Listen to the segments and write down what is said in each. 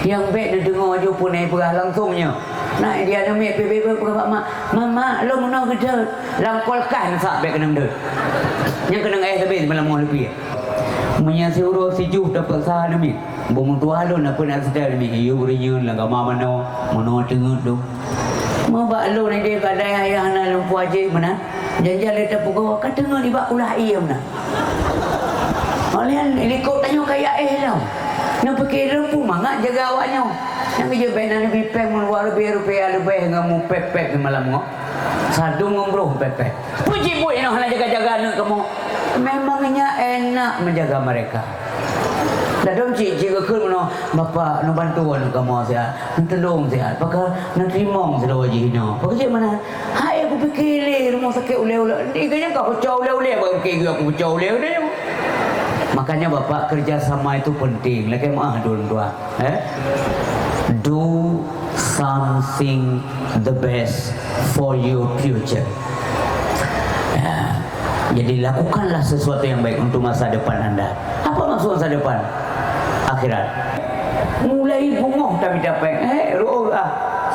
Yang baik dia dengar je pun naik perah langsungnya. Nak dia nak mek bebe perah mak. Mama lo mana kerja. Langkolkan sak baik kena dah. Yang kena habis malam mau lebih. Punya si urus si juh dapat sah demi. Bung tua lo nak pun nak sedar demi. Iyo berinya lah gama mana tengok tu. Mau bak lo ni dia kadai ayah nak lempu aje mana. Jangan letak pukul kan tengok ni bak ulah iya mana. Kalian ikut tanya kayak tau. Nak pakai lempu mangak jaga awaknya. Yang kerja benar ni bipeng luar rupiah lebih ngamu pepek di malam ngok. Sadung ngombroh pepek. Puji boy noh nak jaga-jaga anak kamu. Memangnya enak menjaga mereka. Dah dong cik ke mana bapa nak bantu anak kamu saya. Nak tolong saya. Pakar nak terima saya wajib no. Pakar cik mana? Hai aku fikir le rumah sakit ule-ule. Ni kayaknya kau pecah ule-ule bang ke aku pecah ule-ule. Makanya bapak kerjasama itu penting. Lagi maaf dua-dua. Do something the best for your future. Jadi lakukanlah sesuatu yang baik untuk masa depan anda. Apa maksud masa depan? Akhirat. Mulai bungong tapi dapat.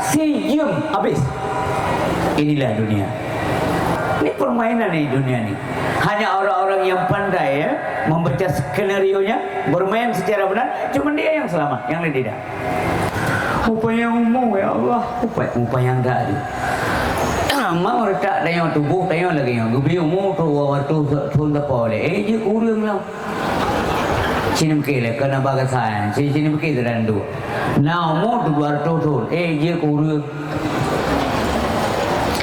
Sejam habis. Inilah dunia. Ini permainan di dunia ni. Hanya orang-orang yang pandai membaca skenario-nya, bermain secara benar, cuma dia yang selamat, yang lain tidak. Upaya umum ya Allah, upaya yang tak ada. Mau letak tayang tubuh, tayang lagi yang gubi umum tu waktu sudah boleh. Je kurang lah. Sini mungkin kena bagasan, sini mungkin terandu. Now mau tu luar tu, je kurang.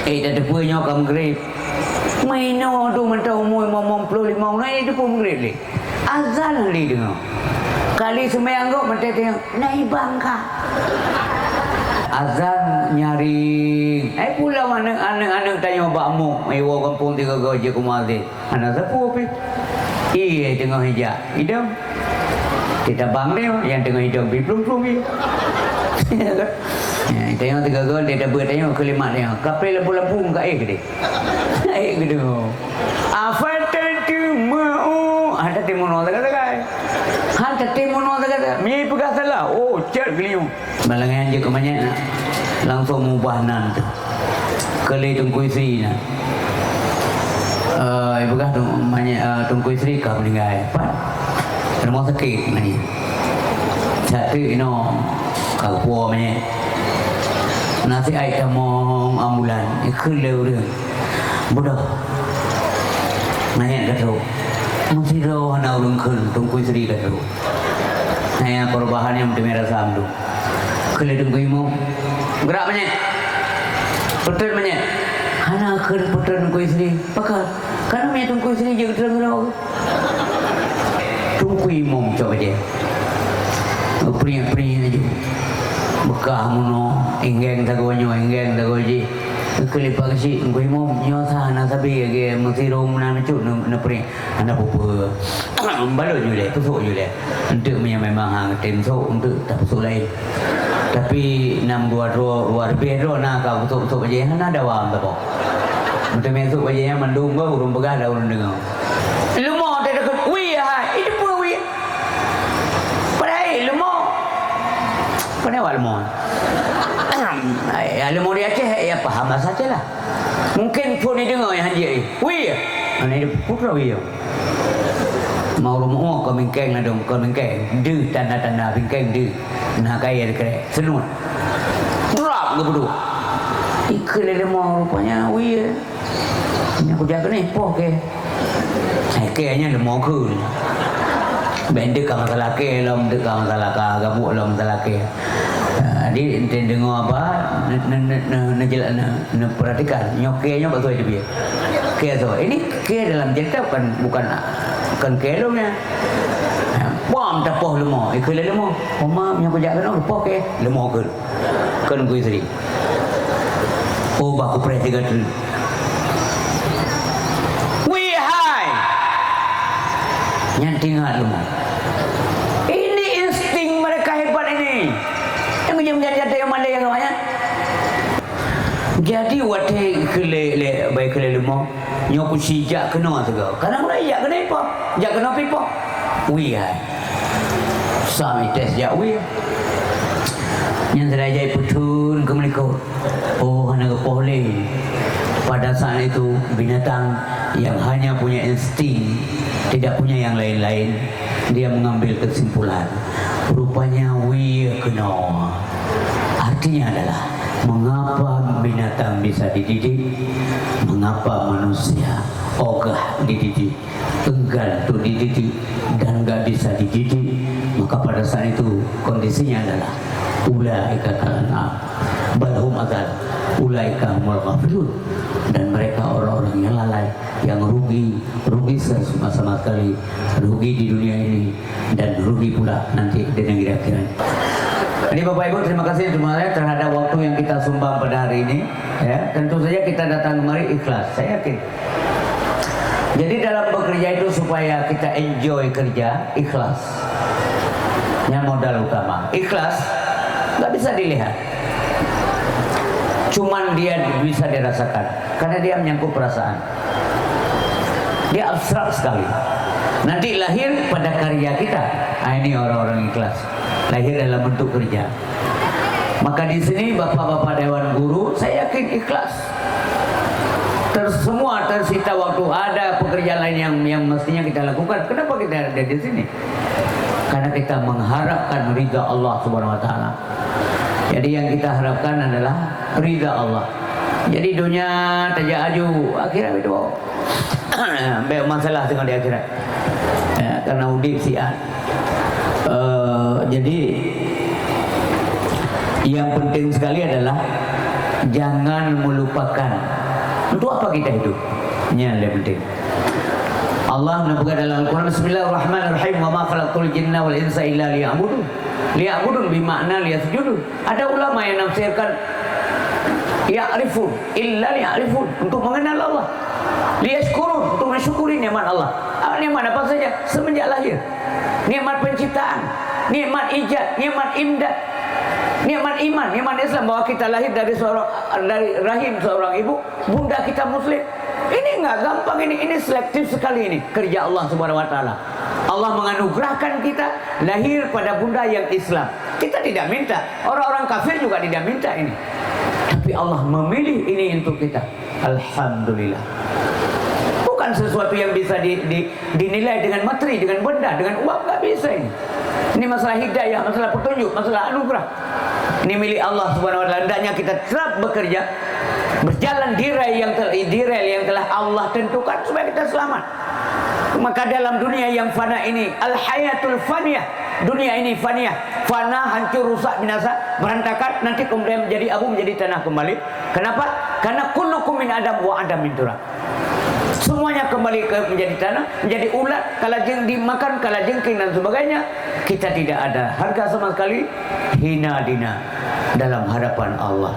Tak ada punya kamu grip. Maino tu mentah umur 55 ni itu pun grip ni. Azan li dengar. Kali sembahyang kau mentah tengok naik bangka. Azan nyaring. Pula anak-anak tanya bakmu. Ewa kampung 3 gaji ke masjid. Anak siapa api? Iya tengah hijab. Hidam. Kita bang dia yang tengah hidam belum ni. Tengok 3 gaji dia dah bertanya kelima dia. Kapal lampu-lampu kat air ke dia? Air ke dia? Afatan mau. Ada timono tak? Hantar timono tak? Mi pegang salah. Oh, cer geliu. Malangan je kemanyak nak. Langsung mubah nan tu. Kali Tungku Isri nak. Ibu kah Tungku Isri kah meninggal. Rumah sakit ni. Satu ino kau puas ni. Nasi air tamong ambulan. Ikut lewat. Bodoh. Nanya kata. Masih roh anak orang kun Tungku Isri kata. Naya korban yang merah samdu. Kalau Tungku Imu gerak banyak. Putar banyak. Hana akan putar Tungku Isri. Pakar. Karena punya Tungku Isri juga terang-terang. Tungku Imu coba je. Pering-pering aja. Bekah muno, enggeng tagonya, enggeng tagoji. Kelipak si Tungku Imu nyosa nak sabi lagi mesti rumah nak cut nak pering. Anda apa? Balut juga, pusuk juga. Untuk memang hang temso untuk tak pusuk lain. Tapi 622 luar biasa nak kau pusuk aja, hana ada wang tak po. Untuk mesuk aja yang mandung kau urung begah dah urung dengar. Lumo tak dekat, wih hai, itu pun wih. Padahal lumo, padahal lumo. Lumo dia Aceh, ya paham saja lah. Mungkin pun dia dengar yang dia, wih. Ini dia putra wih. Mau rumah kau mengkeng lah dong, kau mengkeng. Deh tanda-tanda mengkeng deh. Nak kaya dekat senun. Drop ke bodoh. Ikut le mau rupanya wih. Ini aku jaga ni poh ke. Kayaknya le mau ke. Benda kau masalah ke, lom dek kau masalah ka, gabuk lom masalah ke. Dia dengar apa? Nak perhatikan. Nyokenya betul je dia. Ke tu. Ini ke dalam cerita bukan ke lu nya. Bom tapoh lemah. Ikut lemah. Oma yang aku jaga nak poh ke lemah ke. Kan Tungku Isri. Oh baku perhatikan tu. Wih hai. Yang tinggal lemah. Ini insting mereka hebat ini. Yang menjadi yang mana yang namanya. Jadi wadah kele baik kele lemah. Nyoku sijak kena segala. Kadang mulai jak kena apa? Jak kena apa? Wih hai. Sami tes jak wih. Yang terajai putun kemeliko. Oh, hana boleh. Pada saat itu binatang yang hanya punya insting, tidak punya yang lain-lain, dia mengambil kesimpulan. Rupanya kena. Artinya adalah mengapa binatang bisa dididik, mengapa manusia ogah dididik, enggan untuk dididik dan enggak bisa dididik. Maka pada saat itu kondisinya adalah ulaika kalana balhum adal ulaika humul ghafilun, dan mereka orang-orang yang lalai, yang rugi sama sekali, rugi di dunia ini dan rugi pula nanti di negeri akhirat. Jadi Bapak Ibu, terima kasih semuanya terhadap waktu yang kita sumbang pada hari ini. Ya, tentu saja kita datang kemari ikhlas, saya yakin. Jadi dalam bekerja itu supaya kita enjoy kerja, ikhlas. Yang modal utama, ikhlas nggak bisa dilihat. Cuman dia bisa dirasakan, karena dia menyangkut perasaan. Dia abstrak sekali. Nanti lahir pada karya kita. Nah, ini orang-orang ikhlas. Lahir dalam bentuk kerja. Maka di sini bapak-bapak dewan guru, saya yakin ikhlas. Semua tersita waktu, ada pekerjaan lain yang mestinya kita lakukan. Kenapa kita ada di sini? Karena kita mengharapkan ridha Allah Subhanahu Wa Taala. Jadi yang kita harapkan adalah ridha Allah. Jadi dunia tajak aju, akhirat itu banyak masalah dengan di akhirat. Ya, karena udip sian. Jadi yang penting sekali adalah jangan melupakan untuk apa kita hidup. Ini yang lebih penting. Allah menyebutkan dalam Al-Quran, Bismillahirrahmanirrahim, wa ma khalaqtul jinna wal insa illa liya'budun. Liya'budun bimakna liyasjudun. Ada ulama yang nafsirkan ya'rifun illa liya'rifun, untuk mengenal Allah, liyashkurun, untuk mensyukuri nikmat Allah. Nikmat apa saja semenjak lahir. Nikmat penciptaan, nikmat ijad, nikmat imdad, nikmat iman, nikmat Islam, bahwa kita lahir dari rahim seorang ibu, bunda kita muslim. Ini nggak gampang, ini selektif sekali ini kerja Allah Subhanahu Wa Taala. Allah menganugerahkan kita lahir pada bunda yang Islam. Kita tidak minta, orang-orang kafir juga tidak minta ini, tapi Allah memilih ini untuk kita. Alhamdulillah. Bukan sesuatu yang bisa dinilai dengan materi, dengan benda, dengan uang, nggak bisa ini. Ini masalah hidayah, masalah petunjuk, masalah anugerah. Ini milik Allah Subhanahu Wa Taala. Hendaknya kita terus bekerja, berjalan di rel yang telah Allah tentukan supaya kita selamat. Maka dalam dunia yang fana ini, al-hayatul faniyah, dunia ini faniyah, fana, hancur, rusak, binasa, berantakan, nanti kemudian menjadi abu, menjadi tanah kembali. Kenapa? Karena kullukum min adam wa adam min turab. Semuanya kembali menjadi tanah, menjadi ulat, kalajeng dimakan, kalajengking dan sebagainya. Kita tidak ada harga sama sekali, hina dina dalam hadapan Allah.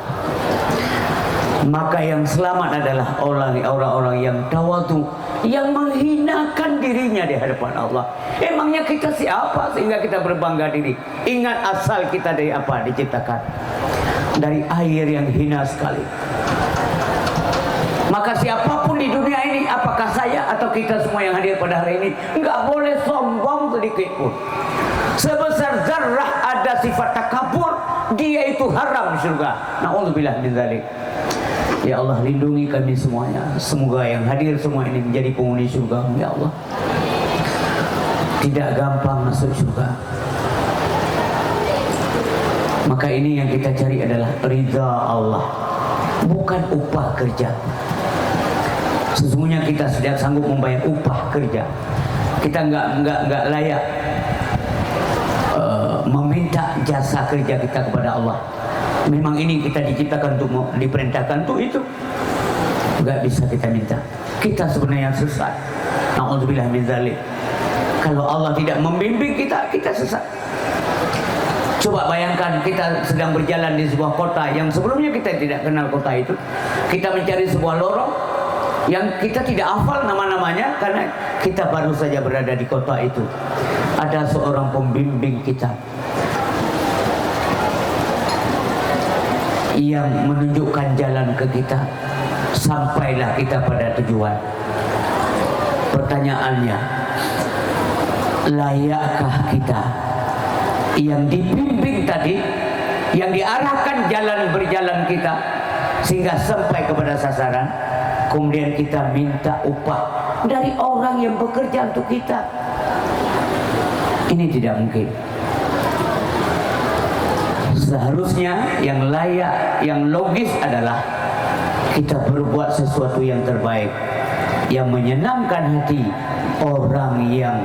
Maka yang selamat adalah orang-orang yang tawadu, yang menghinakan dirinya di hadapan Allah. Emangnya kita siapa sehingga kita berbangga diri? Ingat asal kita dari apa diciptakan? Dari air yang hina sekali. Maka siapapun di dunia ini, apakah saya atau kita semua yang hadir pada hari ini, enggak boleh sombong sedikit pun. Sebesar zarrah ada sifat takabur, dia itu haram di surga. Na'udzubillah min dzalik. Ya Allah, lindungi kami semuanya. Semoga yang hadir semua ini menjadi penghuni surga, ya Allah. Tidak gampang masuk surga. Maka ini yang kita cari adalah ridha Allah, bukan upah kerja. Sesungguhnya kita tidak sanggup membayar upah kerja. Kita enggak layak meminta jasa kerja kita kepada Allah. Memang ini kita diciptakan untuk diperintahkan untuk itu. Enggak bisa kita minta. Kita sebenarnya sesat. Na'udzubillah min dzalik. Kalau Allah tidak membimbing kita, kita sesat. Coba bayangkan kita sedang berjalan di sebuah kota yang sebelumnya kita tidak kenal kota itu. Kita mencari sebuah lorong yang kita tidak hafal nama-namanya karena kita baru saja berada di kota itu. Ada seorang pembimbing kita yang menunjukkan jalan ke kita. Sampailah kita pada tujuan. Pertanyaannya, layakkah kita yang dibimbing tadi yang diarahkan berjalan kita sehingga sampai kepada sasaran, kemudian kita minta upah dari orang yang bekerja untuk kita. Ini tidak mungkin. Seharusnya yang layak, yang logis adalah kita berbuat sesuatu yang terbaik, yang menyenangkan hati orang yang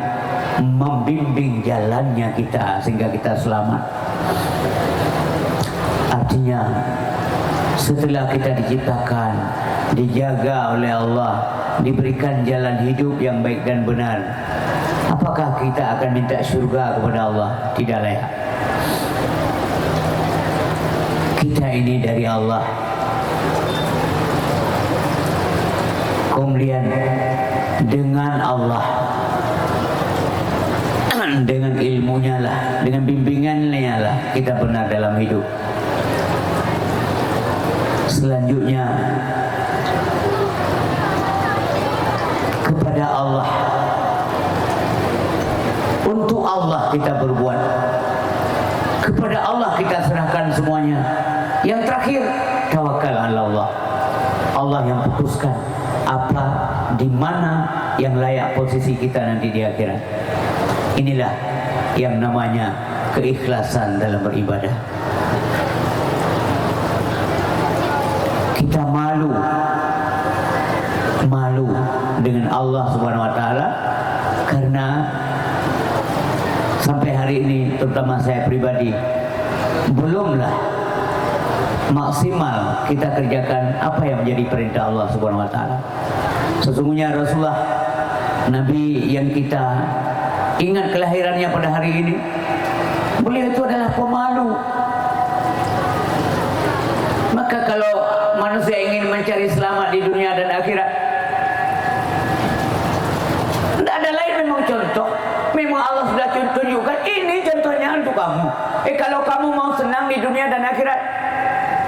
membimbing jalannya kita sehingga kita selamat. Artinya setelah kita diciptakan, dijaga oleh Allah, diberikan jalan hidup yang baik dan benar, apakah kita akan minta surga kepada Allah? Tidak layak. Kita ini dari Allah, kemudian dengan Allah, dengan ilmunya lah, dengan bimbingannya lah kita benar dalam hidup. Selanjutnya kepada Allah, untuk Allah kita berbuat, kepada Allah kita serahkan semuanya. Yang terakhir, tawakal ala Allah. Allah yang putuskan apa, di mana yang layak posisi kita nanti di akhirat. Inilah yang namanya keikhlasan dalam beribadah. Kita malu dengan Allah Subhanahu wa taala karena sampai hari ini, terutama saya pribadi, belumlah maksimal kita kerjakan apa yang menjadi perintah Allah Subhanahu wa taala. Sesungguhnya Rasulullah, Nabi yang kita ingat kelahirannya pada hari ini, beliau itu adalah pemalu. Maka kalau manusia ingin mencari selamat di dunia dan akhirat, tidak ada lain, memang contoh. Memang Allah sudah tunjukkan, ini contohnya untuk kamu. Kalau kamu mau senang di dunia dan akhirat,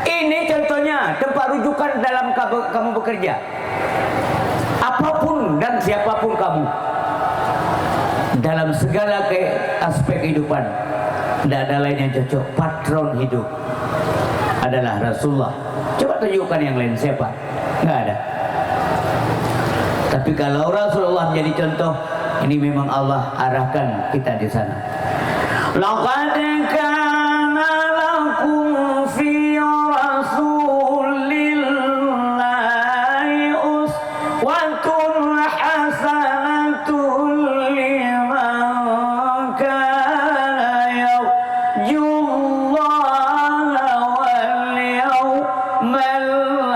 ini contohnya, tempat rujukan dalam kamu bekerja. Apapun dan siapapun kamu, dalam segala aspek kehidupan, tidak ada lain yang cocok. Patron hidup adalah Rasulullah. Coba tunjukkan yang lain, siapa? Nggak ada. Tapi kalau Rasulullah menjadi contoh, ini memang Allah arahkan kita di sana. Laqad kana lakum fi Rasulillahi uswatun hasanatun liman kana yarjullaha wal yawmal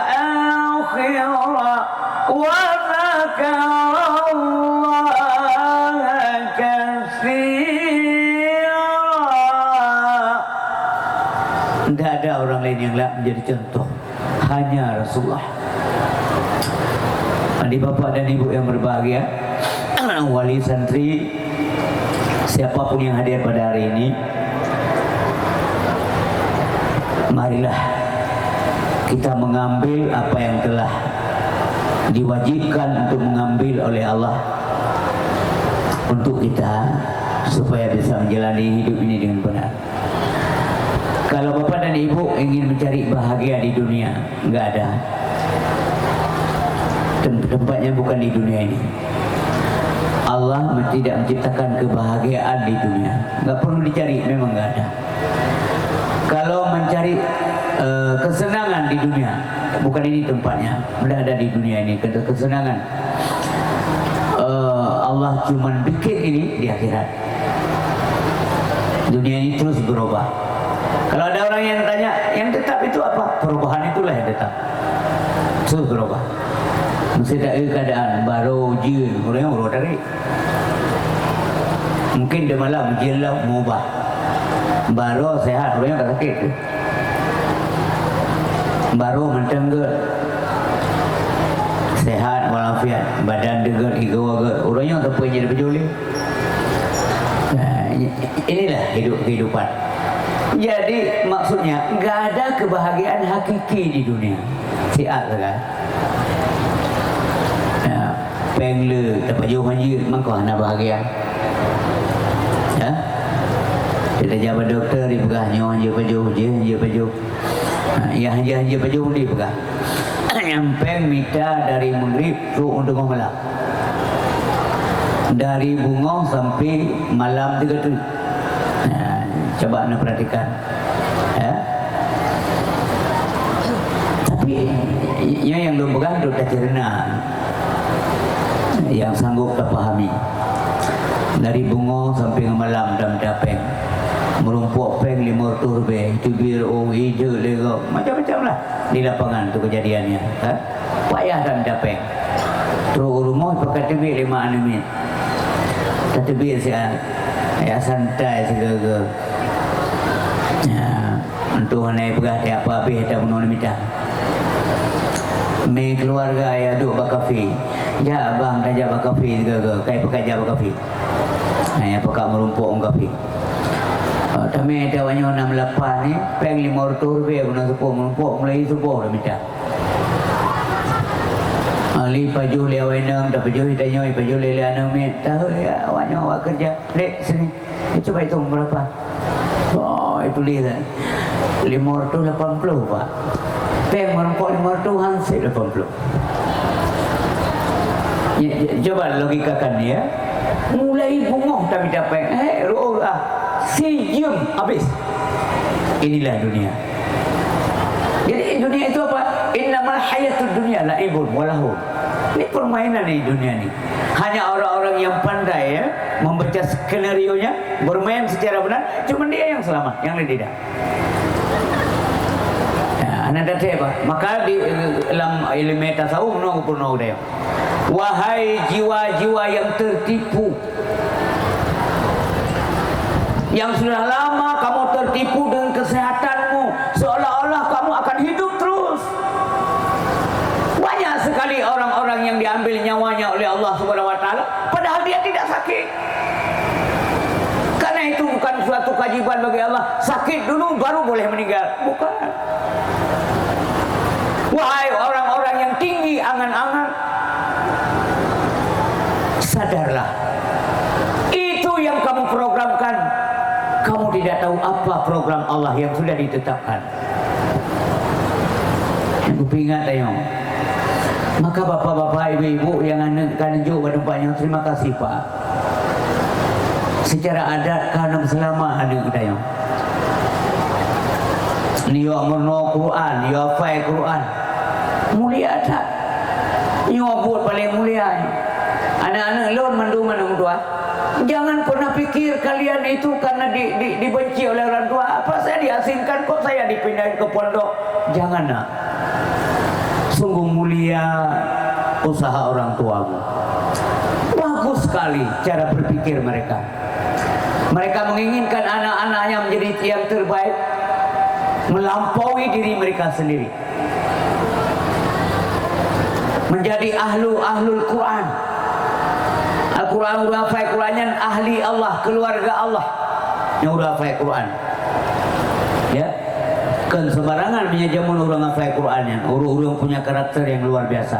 akhir wa tidak ada orang lain yang menjadi contoh, hanya Rasulullah. Adik bapak dan ibu yang berbahagia, wali santri, siapapun yang hadir pada hari ini, marilah kita mengambil apa yang telah diwajibkan untuk mengambil oleh Allah untuk kita, supaya bisa menjalani hidup ini dengan benar. Kalau bapak dan ibu ingin mencari bahagia di dunia, nggak ada. Tempatnya bukan di dunia ini. Allah tidak menciptakan kebahagiaan di dunia, nggak perlu dicari, memang nggak ada. Kalau mencari kesenangan di dunia, bukan ini tempatnya, nggak ada di dunia ini. Kesenangan Allah cuma bikin ini di akhirat. Dunia ini terus berubah. Kalau ada orang yang tanya, yang tetap itu apa? Perubahan itulah yang tetap. Terus berubah. Mesti tak ada keadaan baru jin, orang baru tarik. Mungkin dia malam jin lah mengubah. Baru sehat, orang tak sakit. Baru mentengger, sehat walafiat, badan degar, igawa, orangnya tak punya berjolek. Nah, inilah kehidupan. Jadi maksudnya nggak ada kebahagiaan hakiki di dunia. Siap kan? Ya, pengle dapat jauh haji, mangkau hana bahagia. Ya, Kita jabat doktor di pegah nyoh je baju. Ya hanja baju di pegah. Nyampe mita dari maghrib tu untuk malam. Dari bunga sampai malam 3 tu. Coba anda perhatikan. Ya. Tapi yang belum pegang tu tak cerna. Yang sanggup tak pahami. Dari bunga sampai ke malam dalam dapeng. Merumpuk peng 500 be, itu bir hijau lego, macam-macam lah di lapangan tu kejadiannya. Payah dalam dapeng. Terus rumah pakai TV 5 minit. TV saya ya santai segala. Ya, untuk naik pegah tiap habis tak menolak minta. Me keluarga ya duk bakafi. Ja abang dah ja bakafi segala. Kai pakai ja bakafi. Ya pakai merumpuk orang kafi. Kami ada wanyo 68 ni, peng 500 rupiah guna sepuh menumpuk mulai sepuh dah minta. Ali paju liau enam, dah paju kita nyoi paju liau enam ni, tahu ya wanyo awak kerja, dek sini, coba hitung berapa? Oh itu lihat, 580 pak, peng menumpuk 500 hansip 80. Coba logikakan ya, mulai bungong tapi dapat, sejam habis. Inilah dunia. Jadi dunia itu apa? Innamal hayatud dunya la'ibun walahun. Ini permainan di dunia ni. Hanya orang-orang yang pandai ya membaca skenario-nya, bermain secara benar, cuma dia yang selamat, yang lain tidak. Anda dah apa? Maka di dalam ilmu tasawuf pun dia. Wahai jiwa-jiwa yang tertipu, yang sudah lama kamu tertipu dengan kesehatanmu, seolah-olah kamu akan hidup terus. Banyak sekali orang-orang yang diambil nyawanya oleh Allah Subhanahu wa taala padahal dia tidak sakit. Karena itu bukan suatu kewajiban bagi Allah sakit dulu baru boleh meninggal. Bukan. Wahai orang-orang yang tinggi angan-angan, sadarlah. Itu yang kamu programkan. Kamu tidak tahu apa program Allah yang sudah ditetapkan. Aku ingat tayong. Maka bapak-bapak, ibu-ibu yang anak kanjuk berdepannya, terima kasih Pak. Secara adat kanam selama anak tayong. Niyo amono Quran, niyo hafal Quran. Mulia tak? Niyo buat paling mulia. Anak-anak lon mandu mana tua? Jangan pernah pikir kalian itu karena dibenci oleh orang tua. Apa saya diasingkan kok saya dipindahin ke pondok? Jangan nak. Sungguh mulia usaha orang tuamu. Bagus sekali cara berpikir mereka. Mereka menginginkan anak-anaknya menjadi yang terbaik, melampaui diri mereka sendiri, menjadi ahlul Quran. Al-Quran udah hafal Qurannya ahli Allah, keluarga Allah yang udah hafal Quran. Ya, kan sembarangan menyajamun orang hafal Qurannya. Orang-orang punya karakter yang luar biasa.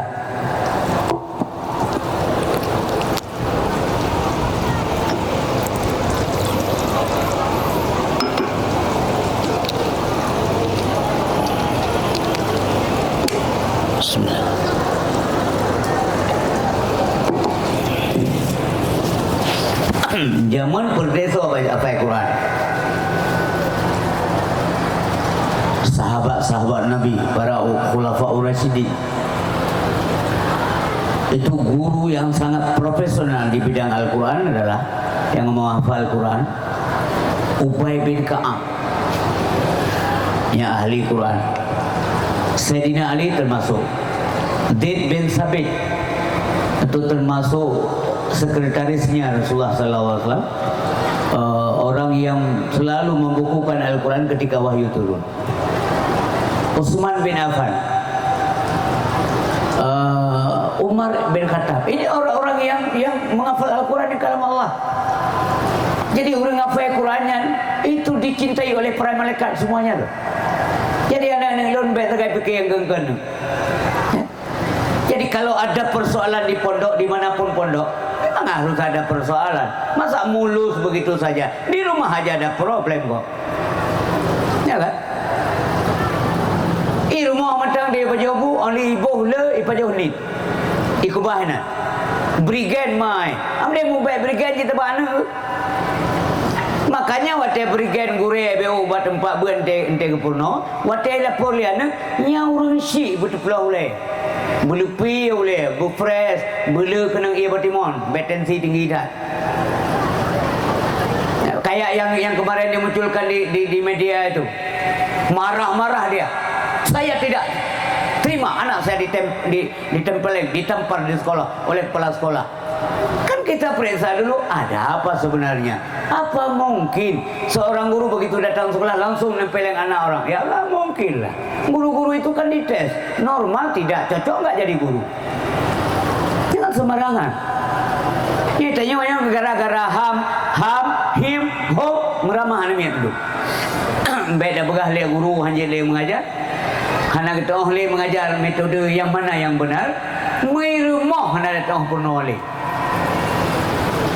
Bismillah. Zaman berdesa baca Quran. Sahabat-sahabat Nabi, para khulafaur rasyidin, itu guru yang sangat profesional di bidang Al-Quran adalah yang menghafal Quran, Ubay bin Ka'ab, yang ahli Quran. Sayyidina Ali termasuk, Zaid bin Sabit itu termasuk sekretarisnya Rasulullah SAW, orang yang selalu membukukan Al-Quran ketika wahyu turun. Utsman bin Affan, Umar bin Khattab, ini orang-orang yang menghafal Al-Quran di kalam Allah. Jadi orang menghafal Qurannya itu dicintai oleh para malaikat semuanya loh. Jadi anak-anak lon terkait fikir yang genggen. Jadi kalau ada persoalan di pondok, dimanapun pondok, Memang harus ada persoalan. Masa mulus begitu saja? Di rumah aja ada problem kok. Ya kan? I rumah matang dia pajobu, only ibu le ipajohnit. Ikubahna. Brigade mai. Amde mu baik brigade kita bana. Makanya wate brigade gure be ubat tempat berente ente kepurno, wate lapor liana nyaurun si betul oleh. Bulu pi oleh, bu fresh, bulu kenang ia batimon, betensi tinggi dah. Kayak yang kemarin dimunculkan di media itu. Marah-marah dia. Saya tidak terima anak saya ditempeleng, ditampar di sekolah oleh kepala sekolah. Kan kita periksa dulu ada apa sebenarnya. Apa mungkin seorang guru begitu datang sekolah langsung nempeleng anak orang? Ya nggak mungkin lah. Guru-guru itu kan dites. Normal tidak, cocok nggak jadi guru. Jangan sembarangan. Ini tanya gara-gara him, hop, meramah anak itu. Beda begah le guru hanya le mengajar. Karena kita oleh mengajar metode yang mana yang benar. Merumah hana datang purno oleh.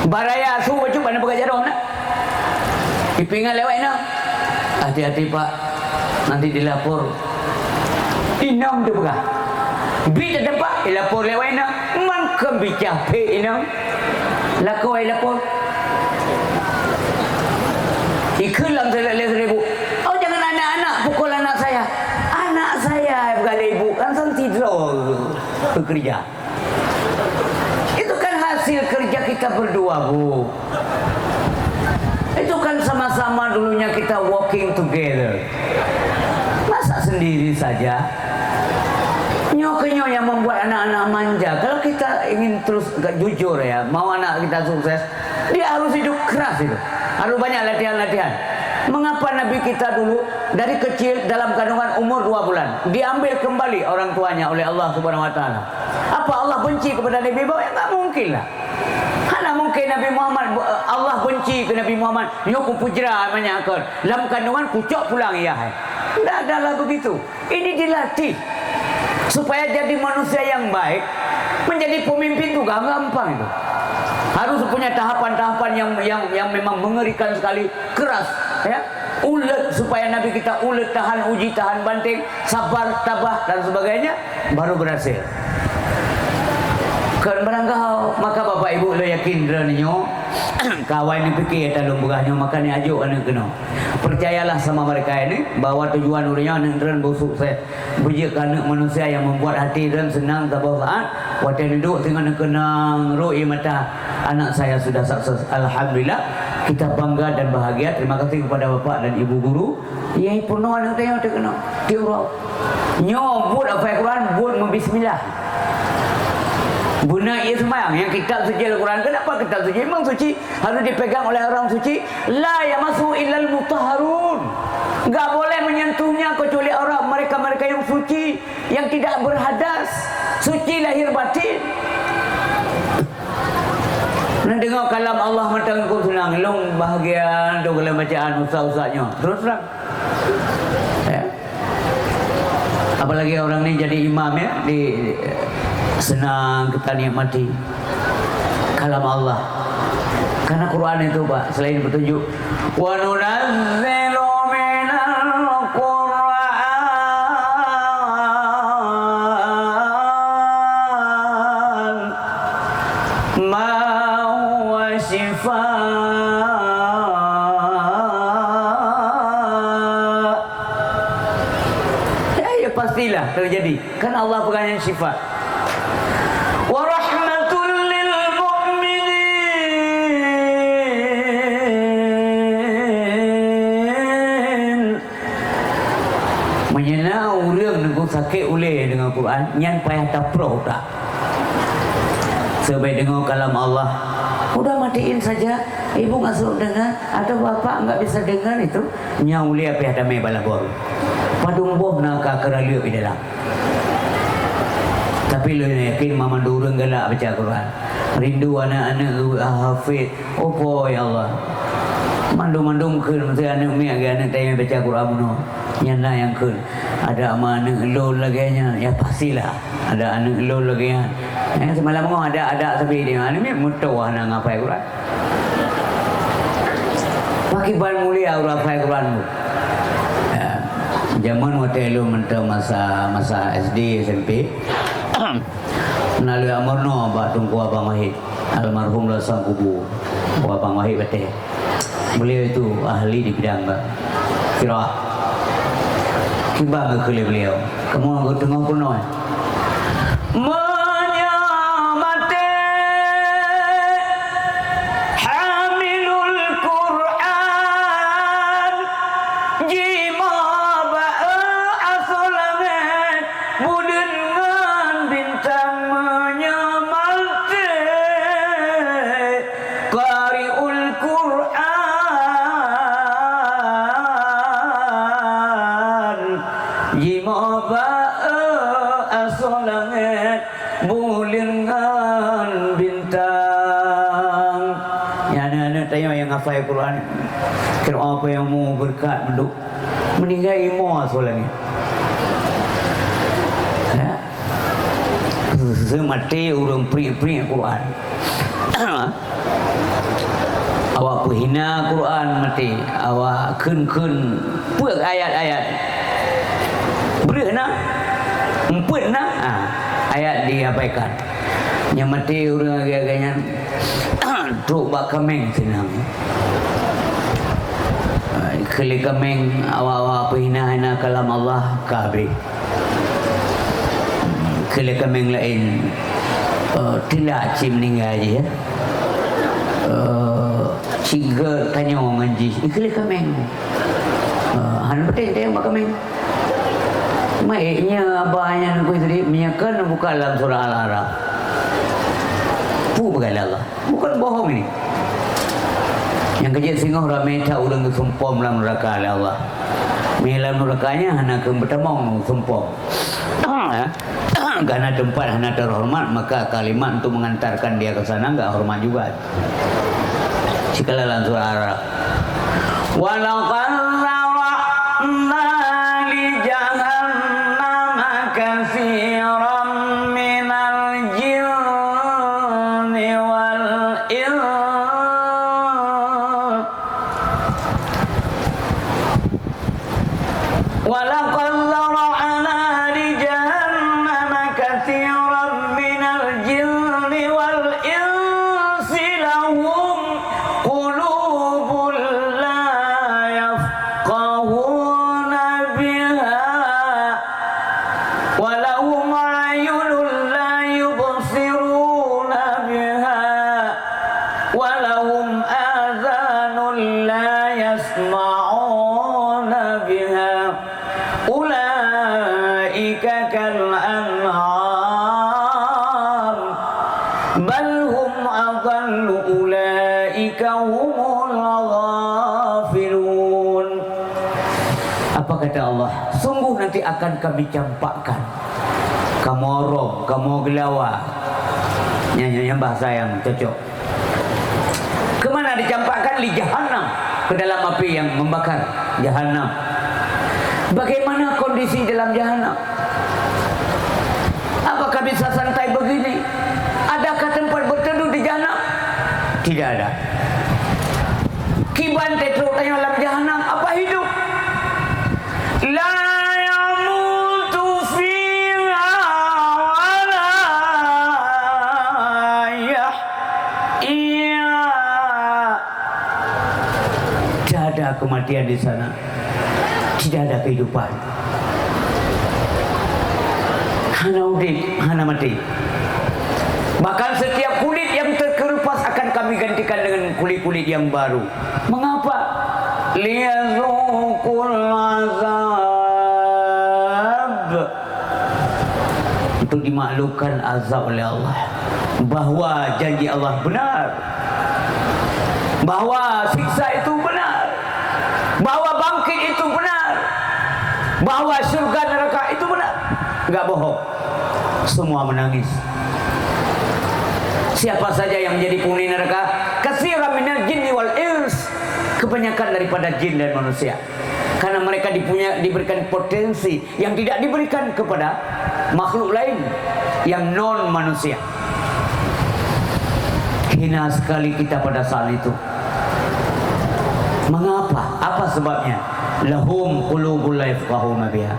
Baraya su baju mana pengajar orang nak. Dipingat lewat nak. Hati-hati Pak. Nanti dilapor. Inam tu begah. Bi tak dapat dilapor lewat nak. Man kembicah pe inam. Laku ai lapor. Ikut lang seribu. Oh jangan anak-anak pukul anak saya. Anak saya bukan ibu kan sang tidur bekerja. Itu kan hasil kerja kita berdua Bu. Itu kan sama-sama dulunya kita working together. Masa sendiri saja? Nyok-nyok yang membuat anak-anak manja. Kalau kita ingin terus jujur ya, mau anak kita sukses, dia harus hidup keras itu. Harus banyak latihan-latihan. Mengapa Nabi kita dulu dari kecil dalam kandungan umur 2 bulan diambil kembali orang tuanya oleh Allah Subhanahu Wa Taala? Apa Allah benci kepada Nabi Ibrahim? Ya nggak mungkin lah. Mana mungkin Nabi Muhammad Allah benci ke Nabi Muhammad? Nyok pujra menyakal. Dalam kandungan kucok pulang ya. Tidak adalah begitu. Ini dilatih supaya jadi manusia yang baik, menjadi pemimpin itu gak gampang itu. Harus punya tahapan-tahapan yang memang mengerikan sekali, keras, ya. Ulet supaya Nabi kita ulet, tahan uji, tahan banting, sabar, tabah dan sebagainya, baru berhasil. Kan barangkau maka bapak ibu lo yakin dranyo kawan ni fikir talung begahnya makanya ajuk anak kena. Percayalah sama mereka ini bahwa tujuan urnya anak dran busuk saya bujik anak manusia yang membuat hati dan senang tabah saat waktu duduk dengan kenang roi mata anak saya sudah sukses. Alhamdulillah kita bangga dan bahagia. Terima kasih kepada bapak dan ibu guru yang penuh anak saya terkena tiurau nyobut apa Al-Quran buat membismillah. Guna ia sembahyang yang kitab suci Al-Quran. Kenapa kitab suci? Memang suci harus dipegang oleh orang suci. La yamassu illal mutahharun. Enggak boleh menyentuhnya kecuali orang mereka-mereka yang suci, yang tidak berhadas, suci lahir batin. Nak dengar kalam Allah matang ku senang, long bahagia tu kalau bacaan ustaz-ustaznya. Terus terang. Ya. Apalagi orang ni jadi imam ya di senang kita nikmati kalam Allah. Karena Quran itu Pak selain petunjuk wa nunazzilu minal Quran ma huwa shifaa. Ya pastilah terjadi karena Allah bukan yang syifa. Sakit oleh dengan Quran yang payah taproh tak sebaik dengar kalam Allah udah matiin saja ibu nggak suruh dengar atau bapak nggak bisa dengar itu nyaulia payah damai bala bor padung boh nak keraliu di dalam tapi lu yakin mama durung galak baca Quran rindu anak-anak hafid opo ya Allah mandung-mandung ke mesti anak mi agak anak tanya baca Quran no Yang nak yang kun ada anak lo lagi nya, ya pastilah ada anak lo lagi nya. Yang semalam ngau ada tapi dia ni mutuah nak ngapai Quran. Pakai ban mulia urang ngapai Quran tu. Zaman waktu lu mentang masa SD SMP. Melalui amarno ba tungku Abang Wahid almarhum Lasang Kubu Abang Wahid bete. Beliau itu ahli di bidang qiraat. Kibar ke beliau. Kamu aku tengok pun noi. Menyamate hamilul Quran jima ba'a asolangan budengan bintang menyamate qari'ul Quran jima ba'a asolangan budengan bintang. Ya anak-anak tanya yang hafal Quran. Kira apa yang mau berkat menduk meninggal imo asolangnya. Ya. Semati urang pri-pri Quran. Awak penghina Quran mati, awak kun puak ayat-ayat. Berena empena ayat diabaikan. Yang mati urang agak-agaknya truk bak kameng senang. Kali kameng awak-awak penghina kalam Allah kabeh. Kali kameng lain tidak cim meninggal je ya. Ciga tanya orang ngaji, kali kameng. Han betul dia bak kameng. Maiknya abahnya aku tadi menyakan buka dalam surah Al-Araf. Bukan Allah. Bukan bohong ini. Yang kejut singoh ramai tak urang kesumpom dalam neraka oleh Allah. Dalam nerakanya hana ke bertamong sumpom. Karena tempat hana terhormat, maka kalimat untuk mengantarkan dia ke sana enggak hormat juga. Sekali dalam surah Al-Araf. Walau qarra'na li jahannam katsiran minal jinni wal ins. Walaqad zara'na li jahannam katsiran minal jinni wal insi lahum qulubun la yafqahuna biha wa lahum a'yunun la yubsiruna biha wa lahum adhanun la yasma'una biha ulaika kal an'am bal hum adallu ulaika humul ghafilun. Apa kata Allah? Sungguh nanti akan kami campakkan kamu orok, kamu gelawa. Nyanyi bahasa yang cocok. Kemana dicampakkan? Li jahannam, ke dalam api yang membakar jahannam. Bagaimana kondisi dalam jahannam? Apakah bisa santai begini? Adakah tempat berteduh di jahannam? Tidak ada. Kiban tetruk tanya dalam jahannam, apa hidup? La yamutu fiha wa la yahya. Tidak ada kematian di sana. Tidak ada kehidupan. Hana udip, hana mati. Bahkan setiap kulit yang terkelupas akan kami gantikan dengan kulit-kulit yang baru. Mengapa? Liyazuqul azab. Untuk dimaklumkan azab oleh Allah. Bahawa janji Allah benar. Bahawa siksa itu benar. Bahawa bangkit itu benar. Bahawa surga neraka itu benar. Enggak bohong. Semua menangis. Siapa saja yang menjadi penghuni neraka? Katsiran minal jinni wal ins. Kebanyakan daripada jin dan manusia. karena mereka diberikan potensi yang tidak diberikan kepada makhluk lain yang non manusia. Hina sekali kita pada saat itu. Mengapa? Apa sebabnya? Lahum qulubul la yafqahuna biha.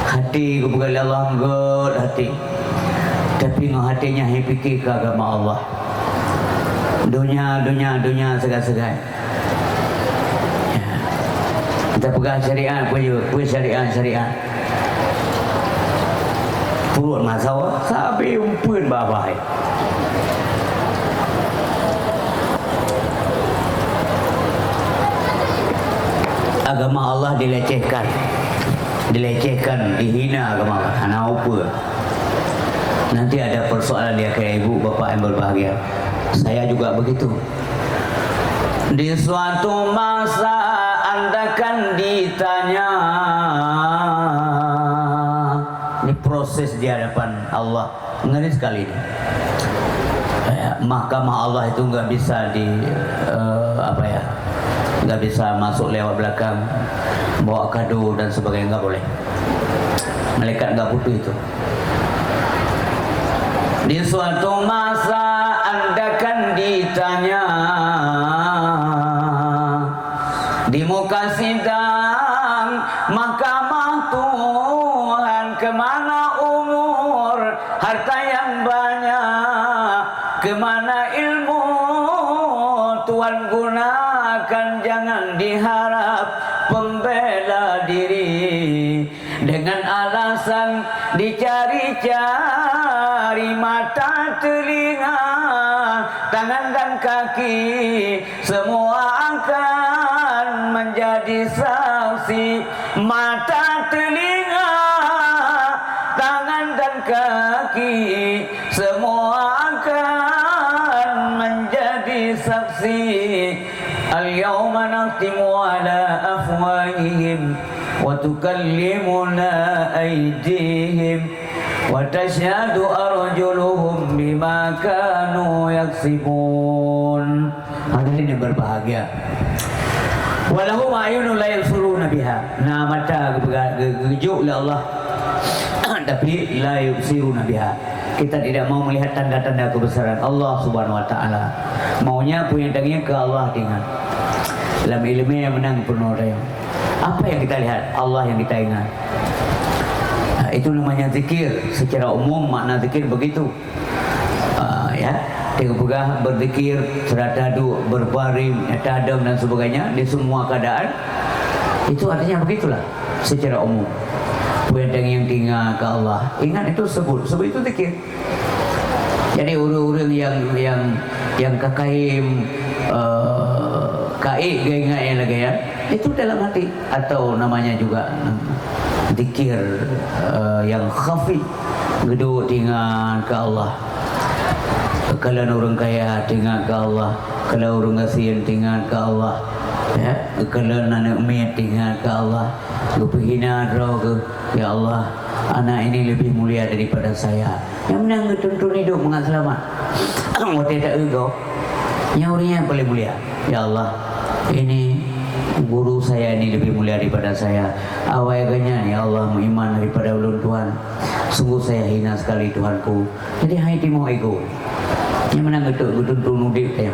Hati kepada Allah God hati, tapi hatinya fikir ke agama Allah. Dunia segan-segan. Ya. Kita pegang syariat punya syariat. Purut masalah sampai umpun babai. Agama Allah dilecehkan, dihina agama Allah. Karena apa? Nanti ada persoalan dia ke ibu bapa yang berbahagia. Saya juga begitu. Di suatu masa Anda kan ditanya, ini proses di hadapan Allah, ngeri sekali ini. Mahkamah Allah itu nggak bisa nggak bisa masuk lewat belakang, bawa kado dan sebagainya, nggak boleh. Malaikat nggak butuh itu. Di suatu masa Anda kan ditanya di muka sidang mahkamah Tuhan, kemana umur harta yang banyak, kemana ilmu Tuhan gunakan, jangan diharap pembela diri dengan alasan dicari-cari mata, telinga, tangan dan kaki, semua akan menjadi saksi. Mata, telinga, tangan dan kaki, semua akan menjadi saksi. Al-yawma nakhtimu ala afwahihim wa tukallimuna aydihim wa tashhadu arjuluhum bima kanu yaksibun. Hadirin yang berbahagia, walahum ayunun la yubsiruna biha. Nah, mata gejuk oleh Allah tapi la yubsiruna biha. Kita tidak mau melihat tanda-tanda kebesaran Allah Subhanahu wa taala. Maunya punya tangannya ke Allah dengan dalam ilmu yang menang penuh raya. Apa yang kita lihat? Allah yang kita ingat. Nah, itu namanya zikir. Secara umum makna zikir begitu. Ya, tengok pegah berzikir, seradadu, berbaring, tadam dan sebagainya di semua keadaan. Itu artinya begitulah secara umum. Punya yang tinggal ke Allah. Ingat itu sebut itu zikir. Jadi orang-orang yang kakaim kaik ingat yang lagi ya, itu dalam hati, atau namanya juga zikir yang khafi, geduk tinggal ke Allah. Kalau orang kaya tinggal ke Allah, kalau orang kasihan tinggal ke Allah, ya, kalau anak umi tinggal ke Allah. Hina ke, ya Allah, anak ini lebih mulia daripada saya. Yang menang tuntun hidup mengat selamat. Waktu tak ego, nyaurinya yang paling mulia. Ya Allah, ini guru saya ini lebih mulia daripada saya. Awalnya ya Allah, iman daripada ulun Tuhan. Sungguh saya hina sekali Tuhanku. Jadi hai timo ego. Yang menang tuntun hidup saya.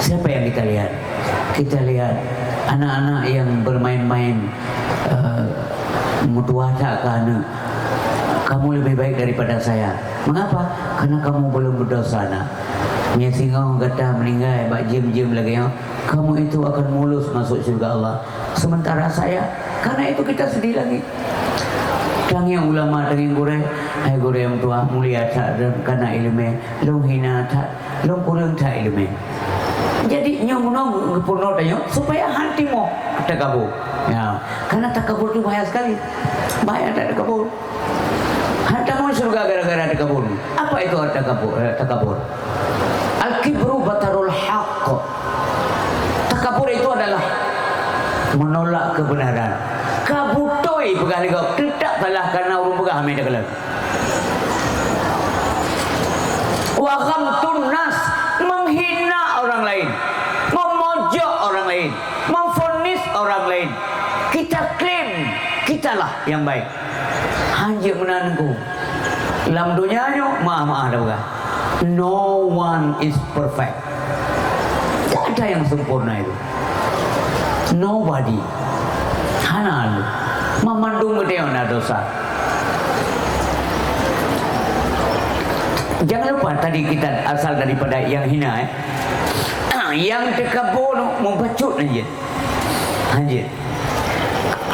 Siapa yang kita lihat? Kita lihat anak-anak yang bermain-main mutuata karena kamu lebih baik daripada saya. Mengapa? Karena kamu belum berdosa nak. Nya singong kata meninggal bak jim-jim lagi ya. Kamu itu akan mulus masuk surga Allah. Sementara saya, karena itu kita sedih lagi. Kang yang ulama dengan gure, hai gure yang tua mulia tak karena ilmu, long hina tak, long kurang tak ilmu. Jadi nyong ngepurno tayo supaya hatimu takabur. Ya, karena takabur itu bahaya sekali. Bahaya takabur. Hatimu surga gara-gara takabur. Apa itu takabur? Al-kibru batarul haqq. Takabur itu adalah menolak kebenaran. Kabutoi pegali kau tidak kalah karena urung pegah amin dah kalah. Wa ghamtun nas, menghina orang lain, memojok orang lain, memfon orang lain. Kita klaim kitalah yang baik. Hanya menanku. Dalam dunianya maaf dah bukan. No one is perfect. Tak ada yang sempurna itu. Nobody. Hana lu. Memandung dia nak dosa. Jangan lupa tadi kita asal daripada yang hina yang terkabur mempecut anjir.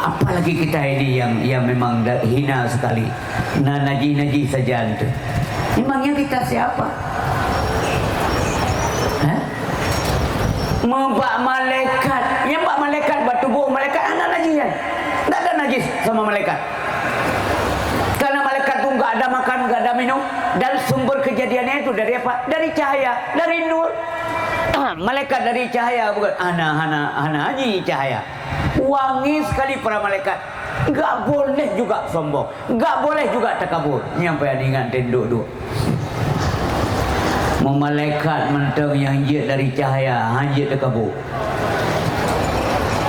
Apalagi kita ini yang memang hina sekali. Najis saja itu. Memangnya kita siapa? Membak malaikat. Yang bak malaikat bertubuh malaikat anak najis kan? Tak ada najis sama malaikat. Karena malaikat tu enggak ada makan, enggak ada minum, dan sumber kejadiannya itu dari apa? Dari cahaya, dari nur. Malaikat dari cahaya, bukan hana haji cahaya. Wangi sekali para malaikat. Enggak boleh juga sombong, enggak boleh juga takabur. Nyampe ingat tenduk. Malaikat mentang yang je dari cahaya, hanya takabur.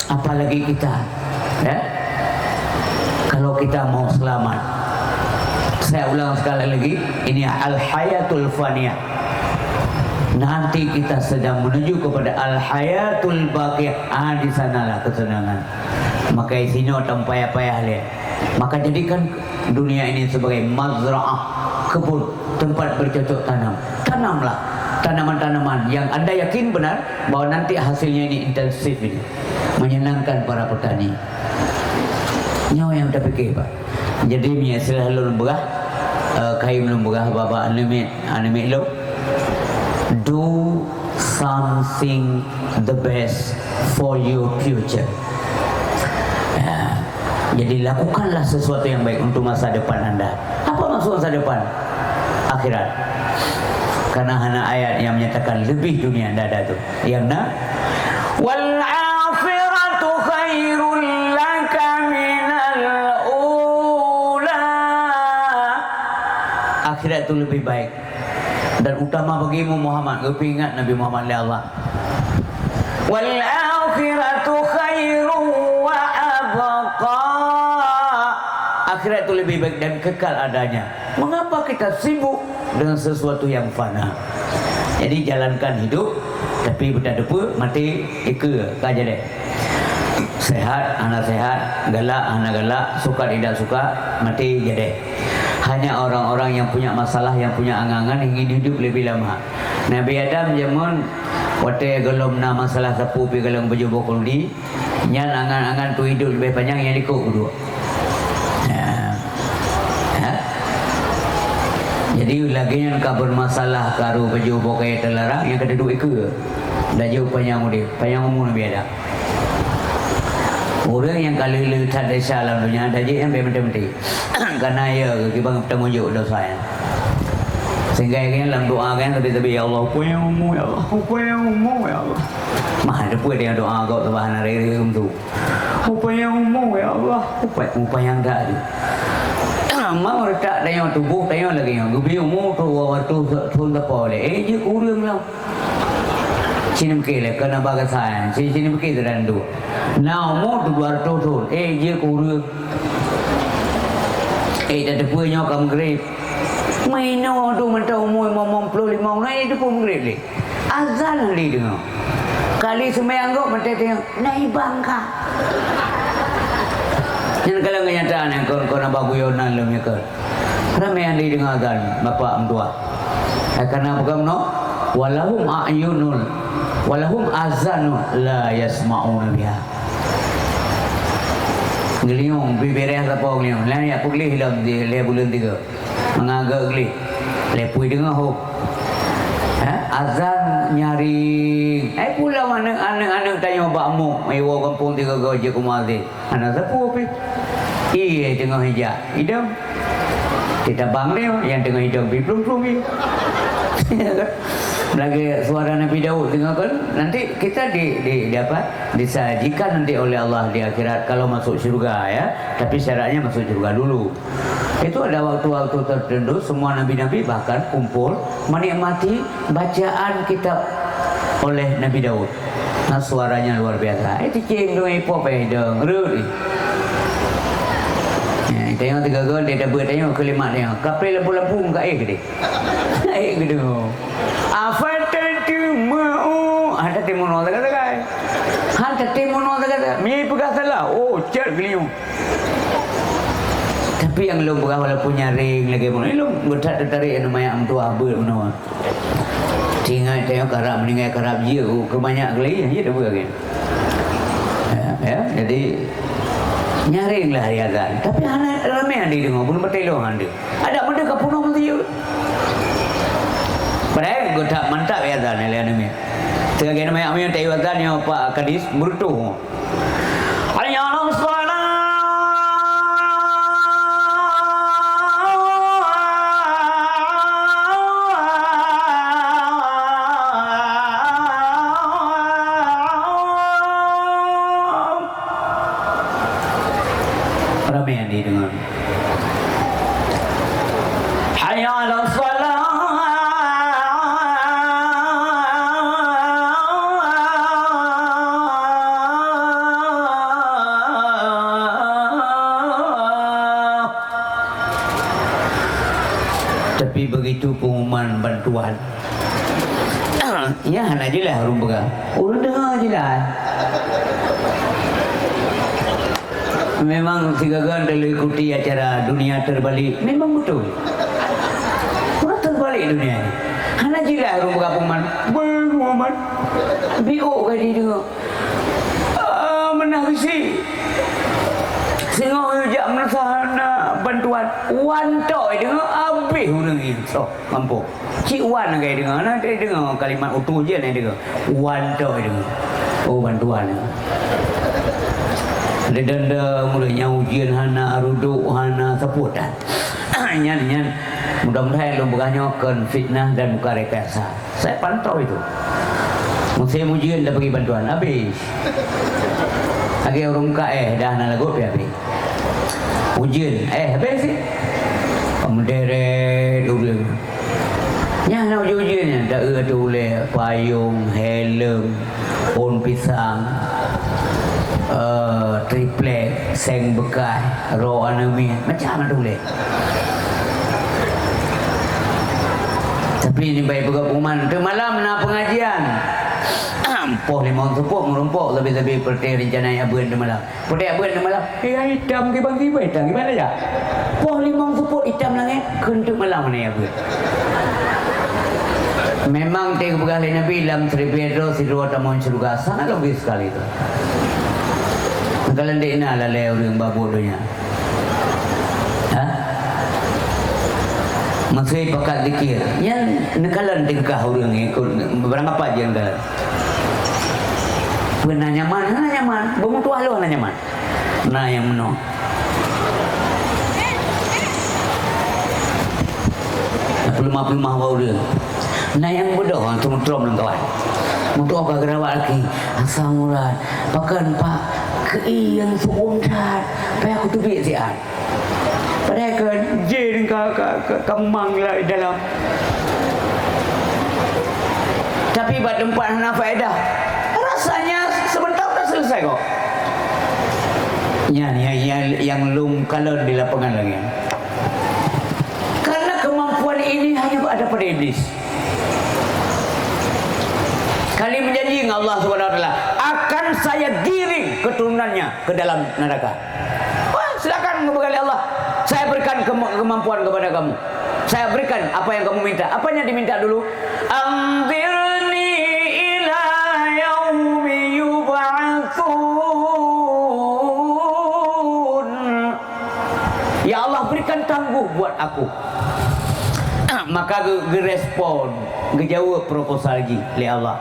Apalagi kita, ya? Kalau kita mau selamat, saya ulang sekali lagi, ini al-hayatul faniyah. Nanti kita sedang menuju kepada al-hayatul baqiyah. Di sanalah kesenangan. Maka sini tak payah-payah lihat. Maka jadikan dunia ini sebagai mazra'ah, kebun, tempat bercocok tanam. Tanamlah tanaman-tanaman yang Anda yakin benar bahwa nanti hasilnya ini intensif ini, menyenangkan para petani. Nyawa yang tak fikir Pak. Jadi mi selalu lembah, kayu lembah bapa anime lo. Do something the best for your future. Jadi lakukanlah sesuatu yang baik untuk masa depan Anda. Apa maksud masa depan? Akhirat. Karena hanya ayat yang menyatakan lebih dunia Anda ada tu. Yang nak wal akhiratu khairul laka minal ula. Akhirat itu lebih baik dan utama bagimu Muhammad. Kau ingat Nabi Muhammad oleh Allah. Wal akhiratu khairu wa abqa. Akhirat itu lebih baik dan kekal adanya. Mengapa kita sibuk dengan sesuatu yang fana? Jadi jalankan hidup, tapi berdepa mati eka kaja deh. Sehat, anak sehat, galak, anak galak, suka tidak suka, mati jadi. Hanya orang-orang yang punya masalah, yang punya angan-angan ingin hidup lebih lama. Nabi Adam zaman waktu gelom na masalah sapu pi gelom baju bokol di, nyan angan-angan tu hidup lebih panjang yang dikuk dua. Jadi lagi yang kabar masalah karu baju bokai terlarang yang kedua ke dah jauh panjang umur Nabi Adam. Orang yang kali lu tak desa dalam dunia dah je yang bermenti karena ya kibang bertanggung jawab dosa ya. Sehingga yang dalam doa kan tapi ya Allah punya umur ya Allah punya umur ya Allah. Mah ada pun dia doa kau tabahan hari tu. Punya umur ya Allah upaya yang dah ada. Mau letak tayang tubuh tayang lagi yang gubi umur tu waktu tu tak boleh. Je kurang lah. Sini mungkin kena bagasan. Sini mungkin terang tu. Now umur tu 200 tahun. Je kurang. Tak ada punya kamu grip. Maino tu mentah umur 55 tahun itu pun grip le. Azan li dengar. Kali sembahyang kau mentah tengok naik bangka. Yang kalau kenyataan yang kau nak baguyonan lemnya ke, ramai yang didengarkan bapa mentua. Karena bukan no, walahum a'yunun, walahum azanun la yasma'una biha. Geliung bibirnya apa geliung? Lain ya pulih dalam di le bulan 3. Mengagak geli. Lepui dengar ho. Azan nyari. Pula mana anak-anak tanya bakmu, ewa kampung 3 gaji kumazin. Anak siapa pi? Iya tengah hijau. Hidung. Kita bang dia yang tengah hidung belum ni. Lagi suara Nabi Daud dengar kan? Nanti kita di apa? Disajikan nanti oleh Allah di akhirat kalau masuk syurga ya. Tapi syaratnya masuk syurga dulu. Itu ada waktu-waktu tertentu semua nabi-nabi bahkan kumpul menikmati bacaan kitab oleh Nabi Daud. Nah, suaranya luar biasa. Itu cing dong ipop dong rudi. Ya, tengok tiga gol dia dapat tengok kelima tengok. Kapal lampu-lampu enggak gede. Gede. Afatan tu mau ada timono kata kan. Ada timono kata. Mi pegang salah. Oh, cer geliung. Tapi yang lu bukan walaupun nyaring lagi pun, lu berdat tarik namanya am tua ber mana. Tinggal tengok kerap meninggal kerap je, kebanyak kali je dah bukan. Ya, jadi nyaring lah dia kan. Tapi anak ramai andi dengar, pun bertelur andi. Ada benda kapuno pun tu. Padahal gue tak mantap ya kan, lihat ni. Tengah namanya kami yang tahu kan yang Pak Kadis bertuh. Hanya Allah SWT. Ramai yang didengar. Hanya Allah SWT. Tapi begitu pengumuman bantuan, ya hanya je lah orang pegang. Orang dengar je lah. Memang tiga kan kalau ikuti acara dunia terbalik, memang betul. Orang terbalik dunia ni. Hanya je lah orang pegang pengumuman. Pengumuman. BO kan dia dengar. Menangisi. Sengok hujak menasahana bantuan wantok dengar habis orang ini so mampu cik wan kaya dengar nak dia dengar kalimat utuh je nak dengar wantok dengar oh bantuan ada denda mulanya ujian hana ruduk hana seputan nyan mudah-mudahan lu berganyakan fitnah dan buka rekayasa saya pantau itu musim ujian dah bagi bantuan habis lagi orang muka dah nak lagu habis ujian habis sih menderet dulu yang nak ujian dah ada oleh payung helm pohon pisang triplek seng bekas roh anami macam mana boleh tapi ini baik pengumuman ke malam nak pengajian poh limau sepuk merumpuk lebih-lebih perti rencana yang abun di malam. Perti abun di malam. Hitam ke bang tiba hitam gimana ya? Poh limau sepuk hitam lagi kentuk malam ni abun. Memang tiga pegawai Nabi dalam Sri Pedro Sidro Tamun Surga sangat logis sekali itu. Kalau dia nak lalai orang babu dunia. Masih pakat dikir. Yang nekalan tingkah orang ikut berapa je nekalan. Benar nyaman, Bung tua lu nyaman. Nah yang menong. Pelumah-pelumah bau dia. Nah yang bodoh, trom dengan kawan. Mudah ke gerawat lagi. Asal murad. Pakan pak kei yang seuntat. Payah aku tu biar sihat. Padahal kan je kamu manglah dalam. Tapi buat tempat hana faedah. Rasanya sebentar dah selesai kok. Yang lum kalon di lapangan lagi. Karena kemampuan ini hanya ada pada iblis. Kali menjanji dengan Allah SWT akan saya giring keturunannya ke dalam neraka. Wah, silakan kembali Allah. Saya berikan kemampuan kepada kamu. Saya berikan apa yang kamu minta. Apanya diminta dulu? Anzirni ila yaumi yub'atsun. Ya Allah, berikan tangguh buat aku. Maka gerespon, gejawab proposal lagi oleh Allah.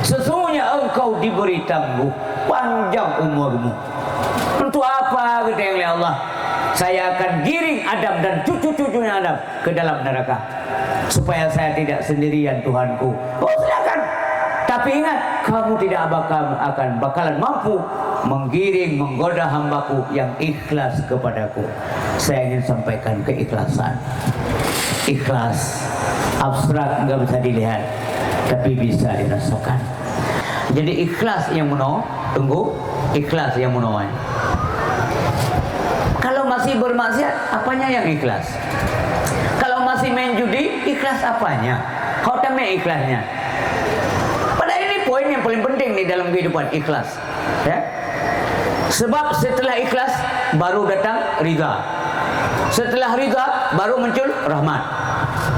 Sesungguhnya engkau diberi tangguh panjang umurmu. Untuk apa kata oleh Allah? Saya akan giring Adam dan cucu-cucunya Adam ke dalam neraka supaya saya tidak sendirian Tuhanku. Oh silakan. Tapi ingat, kamu tidak bakalan mampu menggiring, menggoda hambaku yang ikhlas kepadaku. Saya ingin sampaikan keikhlasan. Ikhlas abstrak, nggak bisa dilihat, tapi bisa dirasakan. Jadi ikhlas yang menolong, tunggu, ikhlas yang menolong. Kalau masih bermaksiat, apanya yang ikhlas? Kalau masih main judi, ikhlas apanya? Kau tahu ikhlasnya? Padahal ini poin yang paling penting di dalam kehidupan, ikhlas. Ya? Sebab setelah ikhlas baru datang ridha. Setelah ridha baru muncul rahmat.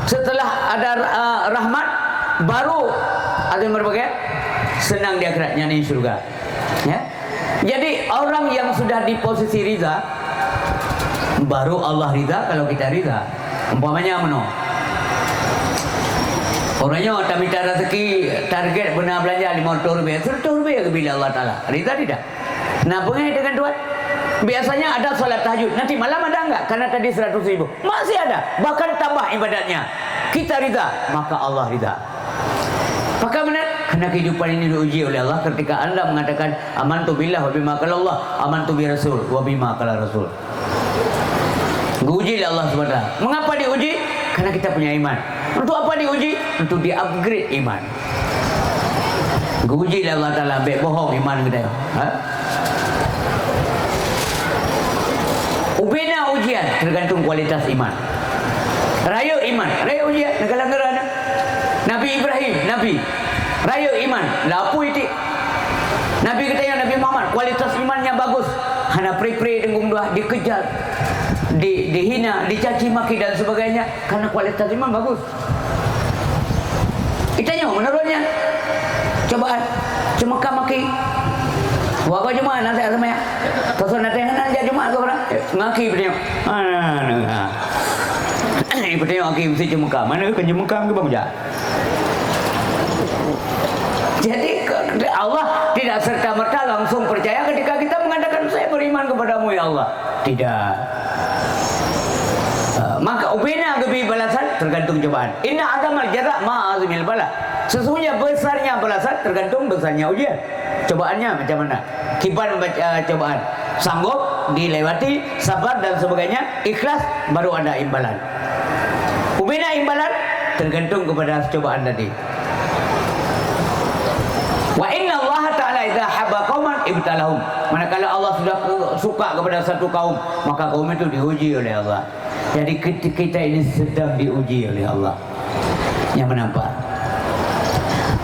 Setelah ada rahmat baru ada yang berbagai senang di akhiratnya di surga. Ya? Jadi orang yang sudah di posisi ridha, baru Allah ridha kalau kita ridha. Umpamanya mana? Orangnya tak minta rezeki, target benar belanja 500 rupiah, 100 rupiah bila Allah Ta'ala ridha tidak? Nah, pengen dengan Tuhan. Biasanya ada salat tahajud, nanti malam ada enggak? Karena tadi 100.000 masih ada, bahkan tambah ibadatnya. Kita ridha, maka Allah ridha. Maka benar, karena kehidupan ini diuji oleh Allah. Ketika anda mengatakan amantu billah wa bima qala Allah, amantu bi rasul wa bima qala rasul, diuji oleh Allah SWT. Mengapa diuji? Karena kita punya iman. Untuk apa diuji? Untuk di-upgrade iman. Diuji oleh Allah Ta'ala, baik bohong iman kita. Ubina ujian tergantung kualitas iman. Raya iman, raya ujian, negara-negara. Nabi Ibrahim, Nabi raya iman, lapu itu. Nabi kita yang Nabi Muhammad, kualitas imannya bagus. Hana pri-pri dengan dua dikejar, dihina, dicaci maki dan sebagainya karena kualitas iman bagus. Itanya menurutnya cobaan cuma maki. Wah cuma nanti sama ya. Terus nanti nanti cuma ke orang ngaki bertanya. Ini bertanya ngaki mesti cuma mana kan cuma ke bang ja. Jadi Allah tidak serta-merta langsung percaya ketika kita mengatakan saya beriman kepadamu ya Allah. Tidak. Maka ubina lebih balasan tergantung cobaan. Inna agamal jarak ma'azimil bala. Sesungguhnya besarnya balasan tergantung besarnya ujian. Cobaannya macam mana? Kiban cobaan. Sanggup dilewati, sabar dan sebagainya, ikhlas baru ada imbalan. Ubina imbalan tergantung kepada cobaan tadi. Wa inna Allah Ta'ala idza habba qauman ibtalahum. Manakala Allah sudah suka kepada satu kaum, maka kaum itu diuji oleh Allah. Jadi kita ini sedang diuji oleh Allah. Yang menampak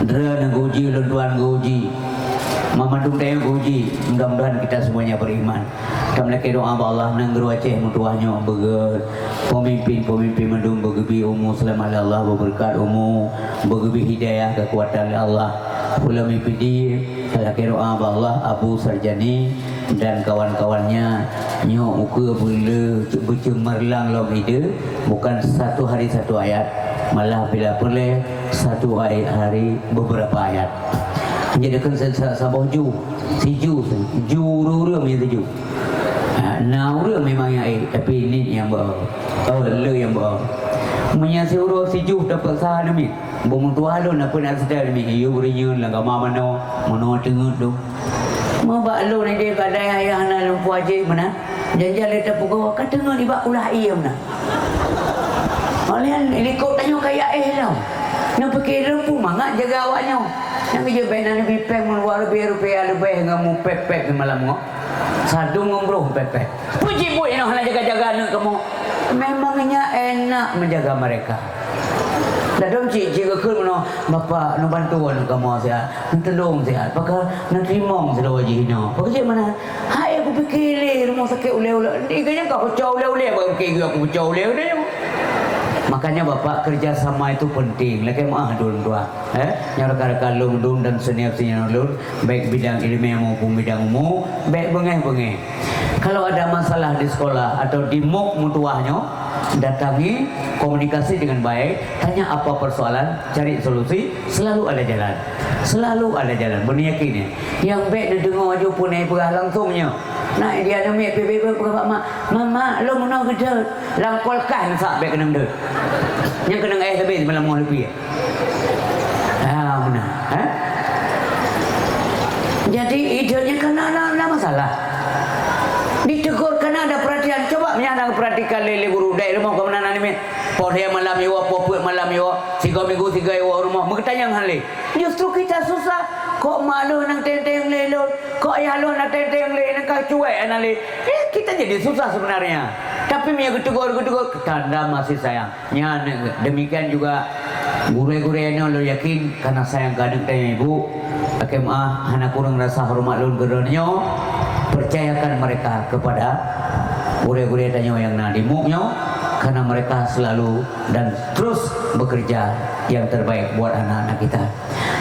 Dera nguji, Tuhan nguji, Mama Dungdaya nguji. Mudah-mudahan kita semuanya beriman. Kita melaki doa Allah nanggeru Aceh mutuahnya beger. Pemimpin-pemimpin mendung begebi umu selamat Allah berberkat umu, begebi hidayah kekuatan Allah. Pula mimpi melaki doa Allah Abu Sarjani dan kawan-kawannya nyok uka bela bercemerlang lom ide, bukan satu hari satu ayat, malah bila boleh satu hari beberapa ayat. Menjadikan sabah ju rura punya tuju. Naura memang yang tapi ini yang le yang menyasi urus sijuh dapat sah demi bumung tua alun apa nak sedar demi iyo berinya lah gama mano tengok tu mau bak alun ni dia badai ayah na lumpu aja mana jangan letak pukul kan tengok ni bak ulah iya mana kalian ini kau tanya kayak tau nak pakai lempu mangak jaga awaknya yang kerja baik nak bipeng meluar rupiah lebih ngamu pepek di malam ngok sadung ngombroh pepek puji boy noh nak jaga-jaga anak kamu memangnya enak menjaga mereka. Dadam cik ke mana bapa nak bantu anak kamu saya tolong saya pakal nak terima saya wajib hina pakal mana hai aku fikir rumah sakit ule-ule ni kayaknya kau pecah ule-ule bang ke aku pecah ule-ule. Makanya bapak kerjasama itu penting. Lagi maaf dua, yang rekan-rekan lung dan senior-senior lung, baik bidang ilmiah maupun bidang umum, baik bengeh. Kalau ada masalah di sekolah atau di MOOC mutuahnya, datangi, komunikasi dengan baik, tanya apa persoalan, cari solusi, selalu ada jalan. Selalu ada jalan, beryakin. Yang baik dia dengar aja pun langsungnya. Nah dia ada mek PBB berapa mama lo mana kerja langkolkan sak baik kena dah yang kena lebih malam mau lebih mana Jadi idenya karena ada masalah. Ditegur karena ada perhatian. Coba menyandang perhatikan lele guru dai rumah ke mana ni. Podia malam iwa, poput malam iwa, 3 minggu 3 iwa rumah. Mengetanyang hale. Justru kita susah. Kok malu nang tenteng lelon. Kok ayah lu nak tenteng le nak cuek anak le. Kita jadi susah sebenarnya. Tapi dia getegur tanda masih sayang. Ya demikian juga gure-gure ini lo yakin karena sayang kadang tanya ibu. Akemah anak kurang rasa hormat lun geronyo. Percayakan mereka kepada gure-gure tanya yang nadimuknya karena mereka selalu dan terus bekerja yang terbaik buat anak-anak kita.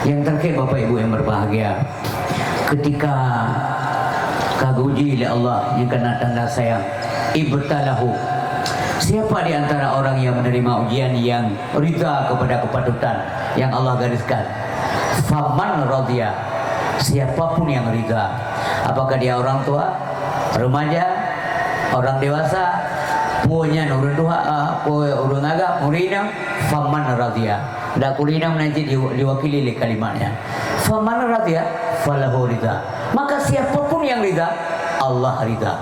Yang terakhir Bapak Ibu yang berbahagia, ketika kaguji oleh Allah yang kena tanda sayang, ibtalahu. Siapa di antara orang yang menerima ujian yang ridha kepada kepatutan yang Allah gariskan? Faman radhiya. Siapapun yang ridha. Apakah dia orang tua, remaja, orang dewasa, punya urun duha, urun agak, muridam, faman radhiya. Dah kulinam nanti diwakili oleh kalimatnya. Faman radhiya falahu ridha. Maka siapapun yang ridha, Allah ridha.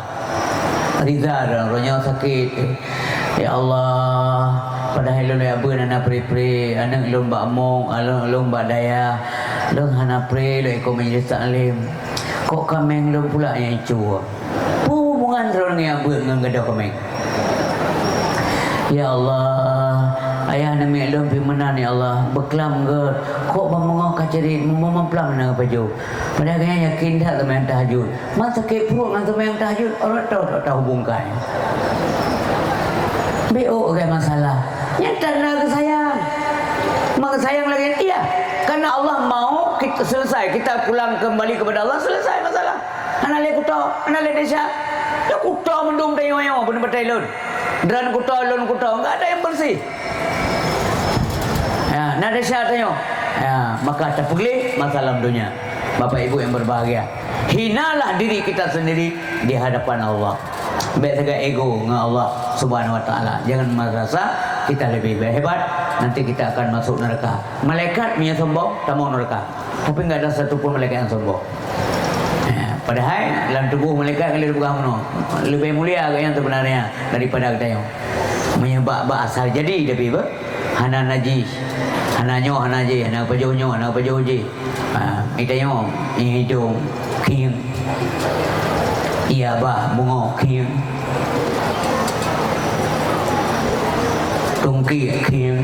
Ridha dan rohnya sakit. Ya Allah, padahal lu ya beun anak pri-pri, anak lu mbak mong, lu mbak daya, lu hana pri, lu eko majlis taklim. Kok kameng lu pula yang itu? Hubungan orang yang beun dengan gadah kameng. Ya Allah, ayah nami lu pi menan ya Allah, beklam ke, kok memengok kacari, memplam nang baju. Padahal kaya yakin dah teman tahajud. Masa ke perut nang teman tahajud, orang tahu hubungkan. BO kayak masalah. Nyata nak sayang. Mak sayang lagi. Iya. Karena Allah mau kita selesai, kita pulang kembali kepada Allah, selesai masalah. Anak le kuto, anak le desa. Ya kuto mendung tayo-tayo benar betul lun. Dran kuto lun kuto, enggak ada yang bersih. Ya, nak desa tayo. Ya, maka terpilih masalah dunia. Bapak Ibu yang berbahagia. Hinalah diri kita sendiri di hadapan Allah. Baik saja ego dengan Allah Subhanahu Wa Taala. Jangan merasa kita lebih hebat. Nanti kita akan masuk neraka. Malaikat punya sombong, tak mau neraka. Tapi enggak ada satu pun malaikat yang sombong. Padahal dalam tubuh malaikat kalau dibuka mana lebih mulia yang sebenarnya daripada kita yang menyebab asal jadi lebih ber. Hana najis, hana nyo, hana je, hana pajonyo, hana pajoje. Kita yang hidung king. Iya bah bungo king. Tungki king.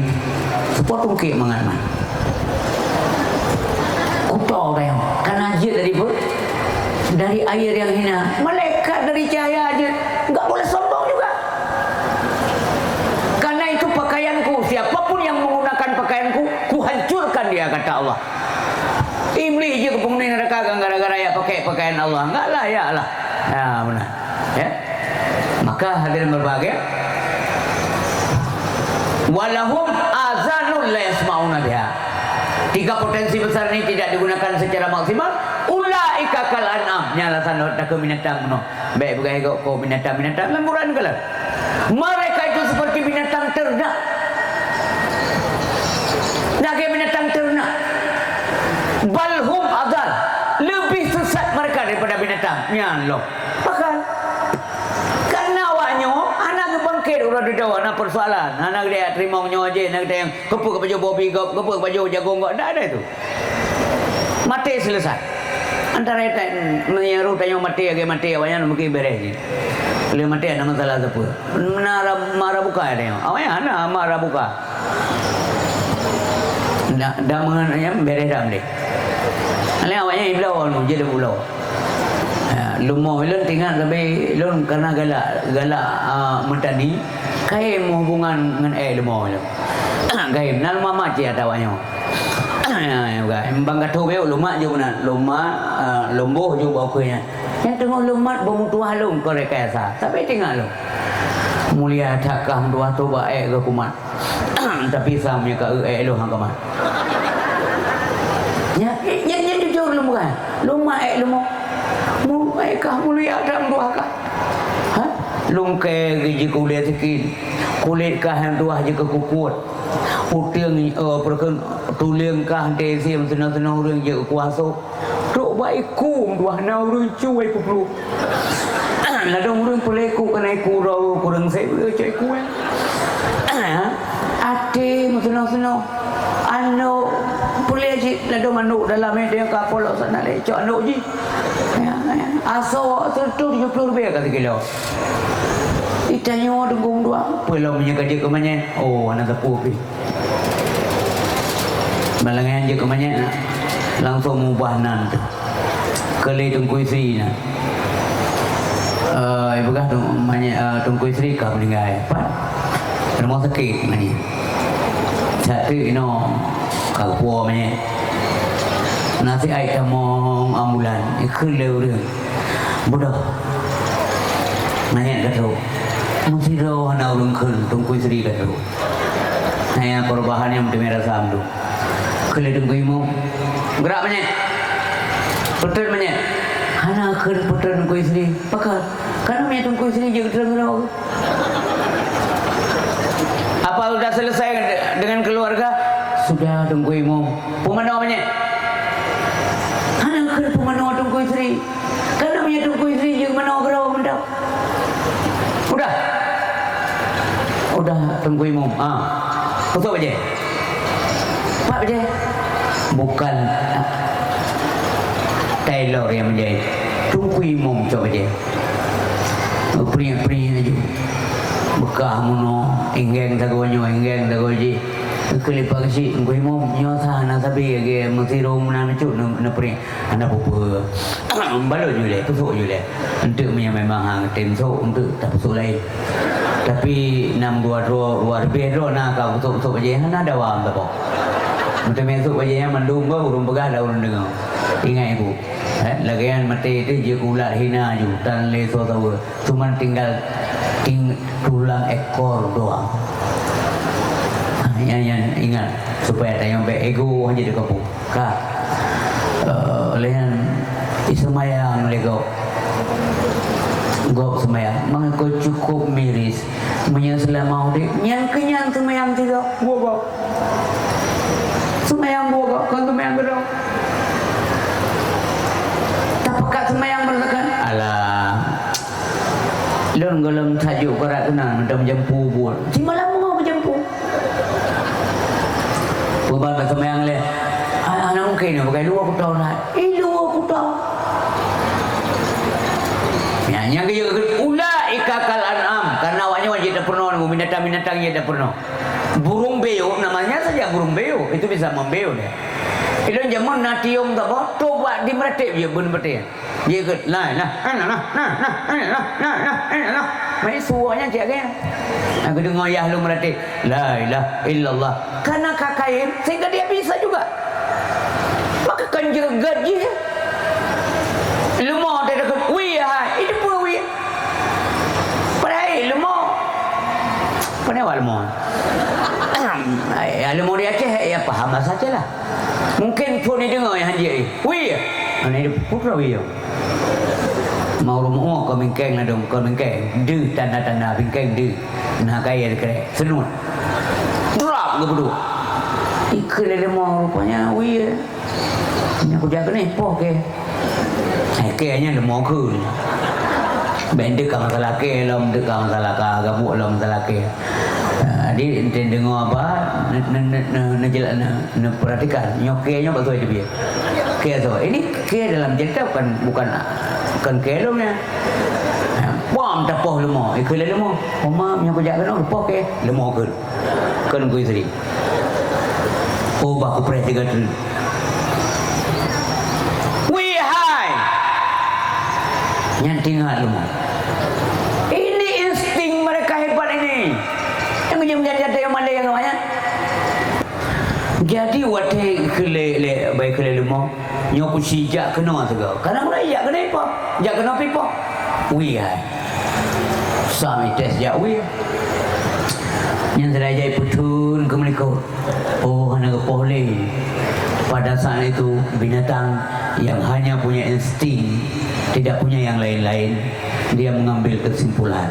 Sepot tungki mangan. Kuto kayo. Karena aja dari air yang hina. Malaikat dari cahaya aja. Enggak boleh sombong juga. Karena itu pakaianku. Siapapun yang menggunakan pakaianku, ku hancurkan dia, kata Allah. Iblis je ke penghuni neraka gara-gara ya pakai pakaian Allah. Enggak lah ya lah. Ya benar. Ya. Maka hadirin berbahagia. Walahum azanul la yasmauna biha. 3 potensi besar ini tidak digunakan secara maksimal. Ulaika kal an'am. Nyala sana tak ke binatang no. Baik bukan kau binatang lemburan kala. Mereka itu seperti binatang ternak. Naga binatang ternak. Balhum adal. Lebih sesat mereka daripada binatang. Ya Allah. Bahkan karena awaknya anak bangkit urang dedawa nak persoalan. Anak dia terima nyo aje, anak dia yang kepuk baju bobi, kepuk baju jagung kok dak ada itu. Mati selesai. Antara itu menyeru tanya mati age mati awaknya mungkin beres ni. Kalau mati ada masalah apa? Marah buka ada. Awaknya ana marah buka. Dah mengenanya beres dah ni. Alih awaknya iblau nu je pulau. Lumo ilun tinggal tapi ilun karena galak mentadi kai hubungan dengan lumo ilun. Kai nal mama je ada awaknya. Bang katu be lumak je benar. Lomboh je bau kuenya. Yang tengok lumat bermutuah lum kau rekayasa. Tapi tinggal lu. Mulia takah dua tu baik ke kumat. Tapi samnya ke lu hang kamat. Ya, jujur lu bukan. Lumah lumo. Mulia kah mulia dalam dua kah? Ha? Lung ke gaji kuliah sikit. kulit kah yang tuah je ke kukut utiang perken tuliang kah desiam senang-senang orang je kuasa dok baik kum tuah na orang cuai perlu ladong orang peleku kena kurau kurang saya cai kuai ate senang-senang anu boleh je ladong anu dalam dia kapal sana le cok anu je aso tu 70 rupiah kata kilo itanya dengung dua pulau punya kerja ke mana oh anak tepu pi malangan je ke mana langsung mubahnan tu kali tungku isteri na ibu kah tungku isteri kah meninggal rumah sakit mana satu ino kau puas mana nasi air tamong ambulan ikut lewat bodoh nanya kata masih roh anak orang kun tungku isteri kata nanya korban yang mesti merasa amdu kalau tungku imu gerak banyak betul banyak anak kun betul tungku isteri pakar karena punya tungku isteri juga terang-terang apa sudah selesai dengan keluarga sudah tungku imu pemanah banyak anak kun pemanah tungku isteri karena punya tungku isteri juga mana gerau mendak udah tunggu imam betul aja pak aja bukan Taylor yang menjahit tunggu imam coba aja pria-pria aja bekah muno inggeng tagonya inggeng tagoji kelipak si tunggu imam nyosa na sabi age masiro na mecut na pria anda buku balu juga pusuk juga untuk memang hang temso untuk tak pusuk lain tapi 622 lebih nak kau pusuk aja hana ada wang tak macam mesuk aja mandung kau urung begah dah urung dengar ingat ibu lagian mati itu je ulat hina ju dan leso tahu cuma tinggal tulang ekor doang yang ingat supaya tak sampai ego aja di kampung kak lehan ismayang lego gok semayang maka cukup miris menyesal mau dek yang kenyang semayang tidak gua semayang gua kan semayang berapa tak pekat semayang berapa alah lon golem tajuk korak kenal macam jampu buat si malam mau jampu bukan semayang le anak mungkin pakai luar aku tahu nak luar aku tahu yang dia ulaika kal an'am karena awaknya wajib dah pernah binatang-binatang dia dah pernah burung beo namanya saja burung beo itu bisa membeo dia itu zaman natium tak apa coba dimeretik dia bun betul dia ke nah mai suaranya cak kan aku dengar ya lu meretik la ilaha illallah karena kakain sehingga dia bisa juga maka kan jaga gaji lu mau dia dekat itu pun Apa ni awal mohon? Alam dia Aceh ya faham sajalah. Mungkin pun dia dengar yang dia. Wih, ini dia putra wih. Mau rumah kau mengkeng ada kau mengkeng. Du tanda-tanda mengkeng du. Nah kaya dekat senut. Drop ke bedu. Ikut dia mau rupanya wih. Ini aku jaga ni poh ke. Kayaknya dia mau ke. Benda kau masalah ke, lom dekang masalah ka, gabuk lom masalah ke. Dia dengar apa, nak perhatikan, nyokenya betul itu dia. Ke tu, ini ke dalam cerita bukan ke lomnya. Bom tapoh lemah, ikut lemah. Mama yang aku jaga nak poh ke, lemah ke, kan ku isteri. Oh, baku perhatikan tu. Wih hai, yang tinggal lemah. Jadi wadah kele baik kele lemah nyoku sijak kena segala. Karena mulai jak kena apa? Jak kena apa? Wih hai. Sami tes jak wih. Yang terajai putun ke mereka. Oh, anak boleh. Pada saat itu binatang yang hanya punya insting, tidak punya yang lain-lain. dia mengambil kesimpulan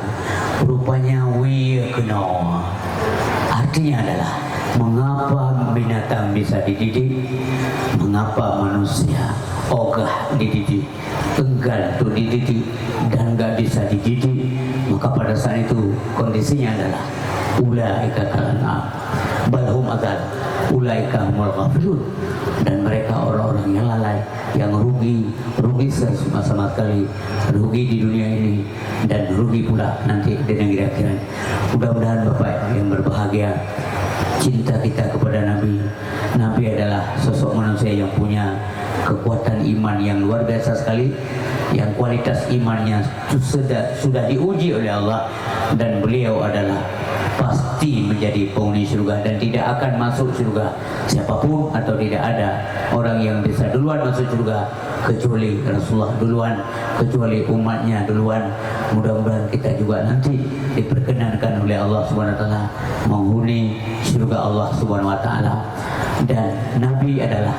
rupanya wiyakno. Artinya adalah mengapa binatang bisa dididik, mengapa manusia ogah dididik, enggan untuk dididik dan gak bisa dididik. Maka pada saat itu kondisinya adalah ulaika kal'an'am balhum adall ulaika humul ghafilun, dan mereka orang-orang yang lalai, yang rugi sama sekali, rugi di dunia ini dan rugi pula nanti di negeri akhirat. Mudah-mudahan Bapak yang berbahagia, cinta kita kepada Nabi adalah sosok manusia yang punya kekuatan iman yang luar biasa sekali, yang kualitas imannya sudah diuji oleh Allah, dan beliau adalah pasti menjadi penghuni surga dan tidak akan masuk surga siapapun, atau tidak ada orang yang bisa duluan masuk surga kecuali Rasulullah duluan, kecuali umatnya duluan. Mudah-mudahan kita juga nanti diperkenankan oleh Allah Subhanahu wa taala menghuni surga Allah Subhanahu wa taala. Dan Nabi adalah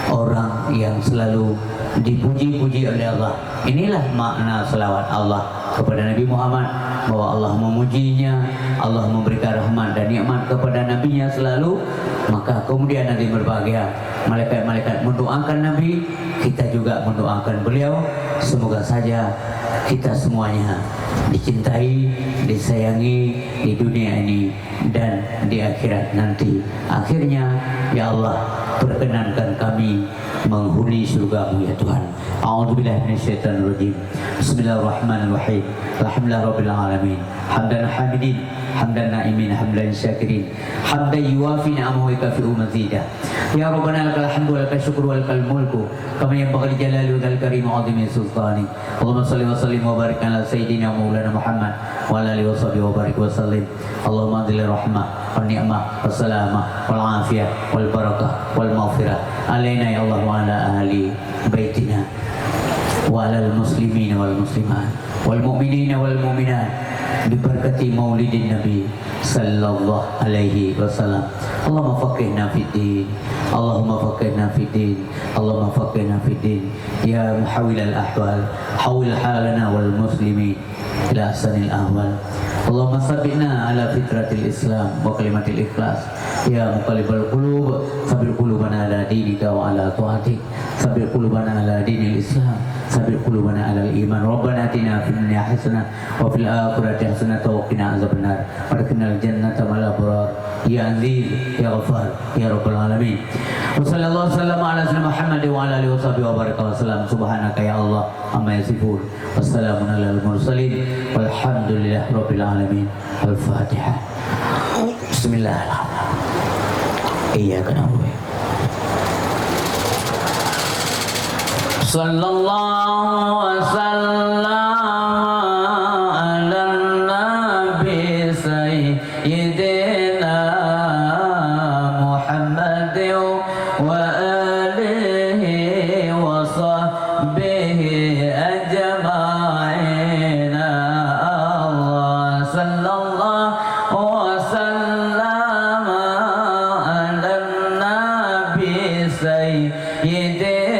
orang yang selalu dipuji-puji oleh Allah. Inilah makna selawat Allah kepada Nabi Muhammad, bahwa Allah memujinya, Allah memberikan rahmat dan nikmat kepada Nabinya selalu. Maka kemudian nanti berbahagia, malaikat-malaikat mendoakan Nabi, kita juga mendoakan beliau. Semoga saja kita semuanya dicintai, disayangi di dunia ini dan di akhirat nanti. Akhirnya ya Allah, perkenankan kami menghuni surga-Mu ya Tuhan. A'udzubillahi minasyaitonirrajim. Bismillahirrahmanirrahim. Alhamdulillahirabbil alamin. Hamdan hamidin, hamdan na'imin, hamdan syakirin, hamdan yuwafi ni'amahu wa yukafi'u mazidah. Ya Rabbana lakal hamdu wa lakal syukru wa lakal mulku kama yanbaghi li jalali wajhikal karim wa 'azimi sultani. Allahumma shalli wa sallim wa barik ala sayyidina maulana Muhammad wa ala alihi wa sahbihi wa barik wa sallim. Allahumma adil rahmah wa ni'mah wa salamah wal afiyah wal barakah wal maghfirah alaina ya Allah wa ala ahli baitina wa alal muslimin wal muslimat wal mu'minin wal mu'minat bibarakati maulidin nabi sallallahu alaihi wasallam. Allahumma faqihna fid din, Allahumma faqihna fid din, Allahumma faqihna fid din. Ya muhawwilal ahwal, hawwil halana wal muslimin ila ahsanil ahwal. Allahumma sabbitna ala fitratil Islam wa kalimatil ikhlas. Ya muqallibal qulub, sabbir qulubana ala dinika wa ala ta'atik. Sabbir qulubana ala dinil Islam, sabbir qulubana ala iman. Rabbana atina fid dunya hasanah wa fil akhirati hasanah wa qina azabannar. Warhamnal jannata wal abrar. Ya Aziz, ya Ghaffar, ya Rabbal alamin. Wa sallallahu wasallam ala sayyidina Muhammad wa ala alihi washabihi wa baraka wa sallam. Subhanaka ya Allah amma yasifun. Wassalamun alal mursalin walhamdulillahi rabbil alamin. Al-Fatihah. Bismillahirrahmanirrahim. Iyyaka na'budu. Sallallahu wasallam ala nabi sayyidina Muhammad wa alihi wa sahbihi ajma'in. Allah sallallahu wasallam ala nabi sayyidina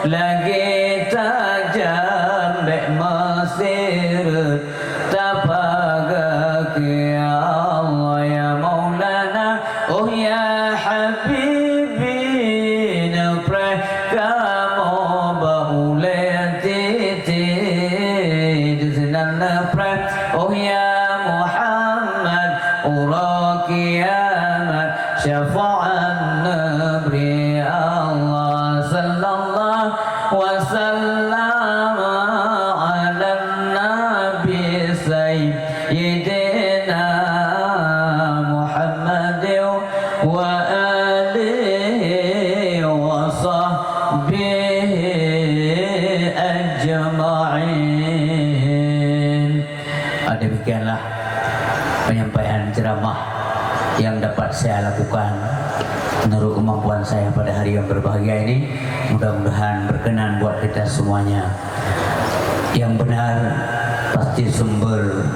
lagi tajam dek Mesir tapagak ya Allah ya Maulana oh ya Habibi napre kamu baulati dizinan napre oh ya Muhammad ura kiamat syafa'an nabri Allah sallallahu wasallam ala nabi sayyidina Muhammad wa alihi wa sahbihi ajma'in. Demikianlah penyampaian ceramah yang dapat saya lakukan menurut kemampuan saya pada hari yang berbahagia ini. Mudah-mudahan berkenan buat kita semuanya. Yang benar pasti sumber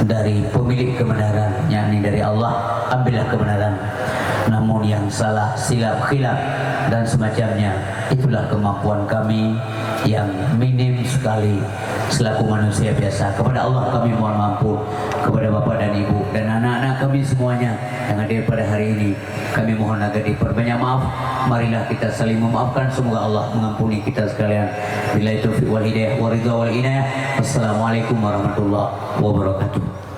dari pemilik kebenaran, yakni dari Allah. Ambillah kebenaran. Namun yang salah, silap, khilaf dan semacamnya, itulah kemampuan kami yang minim sekali selaku manusia biasa. Kepada Allah kami mohon mampun, kepada Bapak dan Ibu dan anak-anak kami semuanya yang hadir pada hari ini, kami mohon agar diperbanyak maaf. Marilah kita saling memaafkan, semoga Allah mengampuni kita sekalian. Billahi taufiq wal hidayah wa ridha wal inayah. Wassalamualaikum warahmatullahi wabarakatuh.